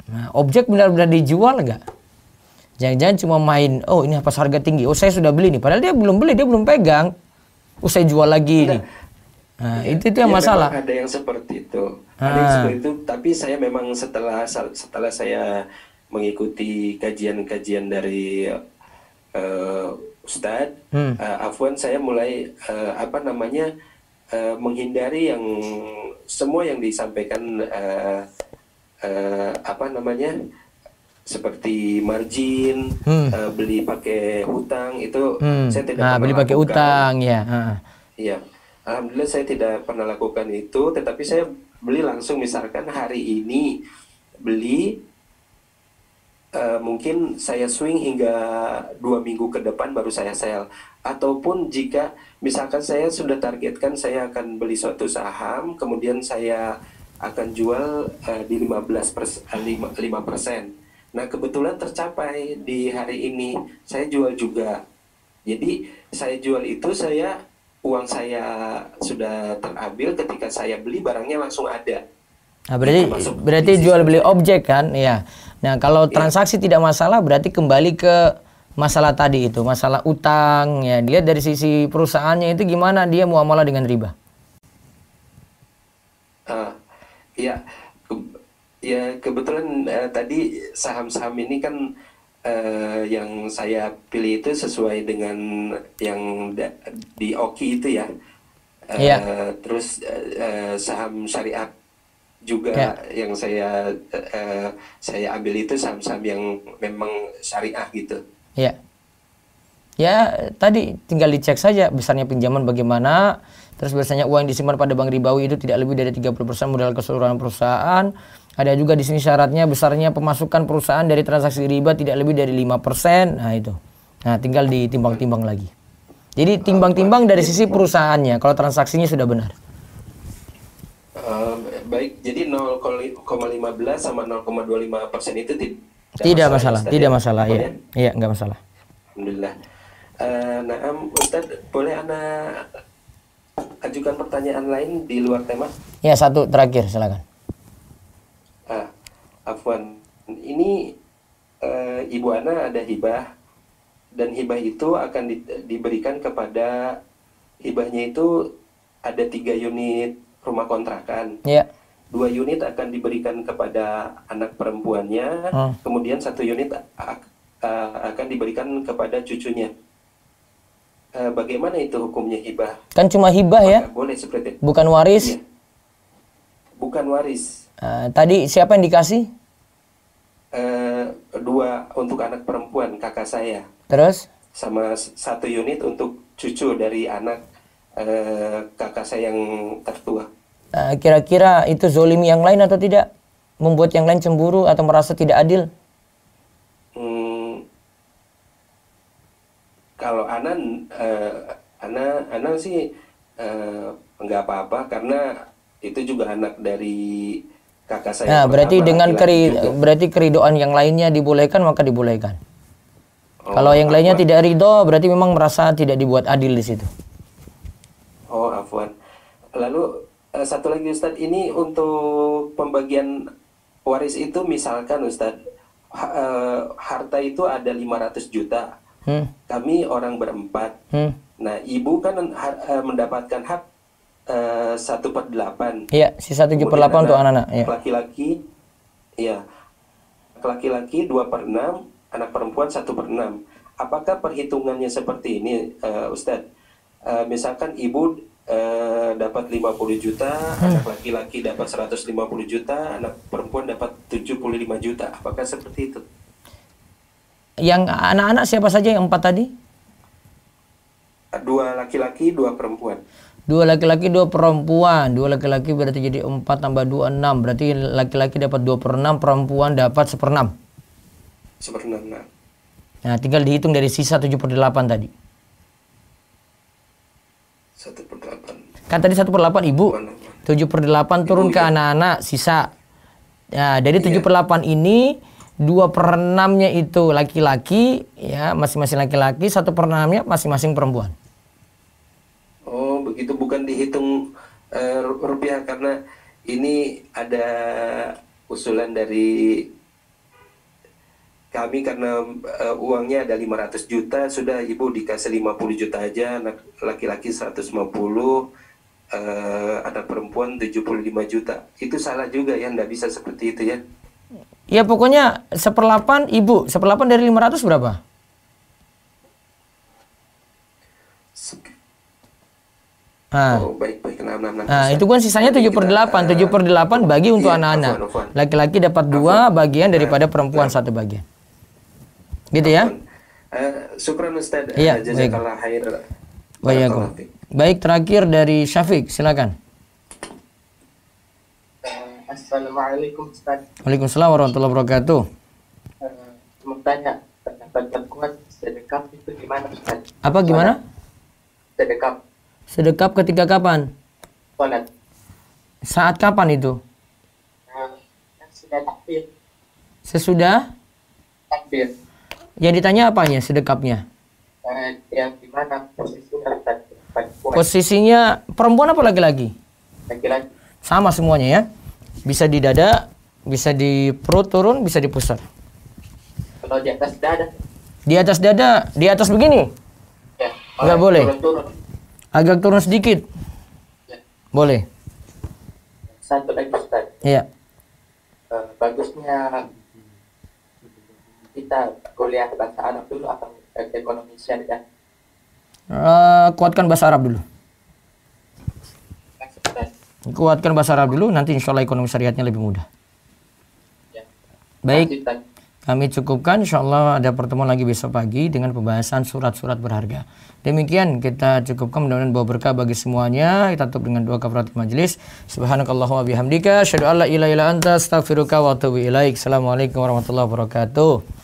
Nah, objek benar-benar dijual nggak? Jangan-jangan cuma main, oh ini pas harga tinggi, oh saya sudah beli nih. Padahal dia belum beli, dia belum pegang. Oh saya jual lagi nih. Nah, itu yang masalah. Ada yang seperti itu. Ada yang seperti itu, tapi saya memang setelah saya mengikuti kajian-kajian dari Ustadz, Afwan, saya mulai menghindari yang semua yang disampaikan seperti margin, beli pakai hutang itu saya tidak pernah beli pakai hutang ya. Iya, alhamdulillah saya tidak pernah lakukan itu, tetapi saya beli langsung, misalkan hari ini beli, mungkin saya swing hingga 2 minggu ke depan baru saya sell. Ataupun jika misalkan saya sudah targetkan saya akan beli suatu saham, kemudian saya akan jual di 5%. Nah kebetulan tercapai di hari ini, saya jual juga. Jadi saya jual itu, uang saya sudah terambil ketika saya beli, barangnya langsung ada. Nah, berarti jual beli objek kan, ya. Nah kalau transaksi tidak masalah, berarti kembali ke masalah tadi itu, masalah utang ya. Dilihat dari sisi perusahaannya itu gimana dia muamalah dengan riba. Ya kebetulan tadi saham-saham ini kan yang saya pilih itu sesuai dengan yang di Oki itu ya. Terus saham syariah juga yang saya ambil itu saham-saham yang memang syariah gitu. Iya. Ya tadi tinggal dicek saja besarnya pinjaman bagaimana. Terus biasanya uang yang disimpan pada bank ribawi itu tidak lebih dari 30% modal keseluruhan perusahaan. Ada juga di sini syaratnya besarnya pemasukan perusahaan dari transaksi riba tidak lebih dari 5%. Nah itu. Nah tinggal ditimbang-timbang lagi. Jadi timbang-timbang dari sisi perusahaannya kalau transaksinya sudah benar. Baik, jadi 0,15 sama 0,25% itu tidak masalah ya. Iya, enggak masalah. Alhamdulillah. Ustadz, boleh Ana ajukan pertanyaan lain di luar tema? Ya, satu terakhir, silakan. Afwan, ini Ibu Ana ada hibah, dan hibah itu akan diberikan kepada, hibahnya itu ada 3 unit rumah kontrakan. Iya. 2 unit akan diberikan kepada anak perempuannya, kemudian 1 unit akan diberikan kepada cucunya. Bagaimana itu hukumnya hibah? Kan cuma hibah ya? Boleh seperti itu. Bukan waris? Iya. Bukan waris. Tadi siapa yang dikasih? 2 untuk anak perempuan kakak saya. Terus? Sama 1 unit untuk cucu dari anak kakak saya yang tertua. Kira-kira itu zolimi yang lain atau tidak? Membuat yang lain cemburu atau merasa tidak adil? Kalau Ana sih nggak apa-apa, karena itu juga anak dari kakak saya. Nah, berarti dengan berarti keridoan yang lainnya dibolehkan, maka dibolehkan. Kalau yang lainnya tidak ridho, berarti memang merasa tidak dibuat adil di situ. Oh, afwan. Lalu satu lagi Ustadz, ini untuk pembagian waris itu, misalkan Ustadz, harta itu ada 500 juta. Kami orang berempat. Nah, ibu kan mendapatkan hak 1/8. Iya, sisa 7/8 untuk anak-anak. Ya. Laki-laki, ya, laki-laki 2/6, anak perempuan 1/6. Apakah perhitungannya seperti ini, Ustadz? Misalkan ibu dapat 50 juta, anak laki-laki dapat 150 juta, anak perempuan dapat 75 juta. Apakah seperti itu? Yang anak-anak siapa saja yang 4 tadi? 2 laki-laki, 2 perempuan. 2 laki-laki 2 perempuan. 2 laki-laki berarti jadi 4 tambah 2 6. Berarti laki-laki dapat 2/6, perempuan dapat 1/6. 1/6. Nah, tinggal dihitung dari sisa 7/8 tadi. 1/8. Kan tadi 1/8 ibu. 7/8 turun ke anak-anak, sisa. Ya, dari 7/8 ini 2/6-nya itu laki-laki, ya, masing-masing laki-laki, 1/6-nya masing-masing perempuan. Oh, begitu, bukan dihitung rupiah, karena ini ada usulan dari kami karena uangnya ada 500 juta, sudah ibu dikasih 50 juta aja, laki-laki 150, anak perempuan 75 juta. Itu salah juga ya, nggak bisa seperti itu ya. Ya pokoknya 1/8 ibu, 1/8 dari 500 berapa? Oh, baik. Nah, itu kan sisanya 7/8. 7/8 bagi untuk anak-anak. Laki-laki dapat 2 bagian daripada perempuan 1 bagian. Gitu ya? Syukran Ustaz. Iya, Jazakallah khair. Baik, terakhir dari Syafiq, silakan. Assalamualaikum Ustaz. Waalaikumsalam warahmatullahi wabarakatuh. Mau tanya, pendapat terkuat sedekap itu gimana Ustaz? Apa gimana? Sedekap. Sedekap ketika kapan? Salat. Saat kapan itu? Sudah takbir. Sesudah? Takbir. Yang ditanya apanya sedekapnya? Yang gimana posisinya Ustaz? Posisinya perempuan apa laki-laki? Laki-laki. Sama semuanya ya. Bisa di dada, bisa di perut turun, bisa di pusat. Kalau di atas dada? Di atas dada, di atas begini? Ya. Enggak boleh. Turun. Agak turun sedikit. Ya. Boleh. Satu lagi Ustaz. Iya. Bagusnya kita kuliah bahasa Arab dulu atau ekonomi syariah? Kuatkan bahasa Arab dulu. Kuatkan bahasa Arab dulu, nanti insya Allah ekonomi syariatnya lebih mudah. Ya. Baik, kami cukupkan. Insya Allah ada pertemuan lagi besok pagi dengan pembahasan surat-surat berharga. Demikian kita cukupkan, mudah-mudahan bawa berkah bagi semuanya. Kita tutup dengan doa kafaratul majelis. Subhanakallahumma bihamdika, asyhadu an la ilaha illa anta, astaghfiruka wa atubu ilaik. Assalamualaikum warahmatullahi wabarakatuh.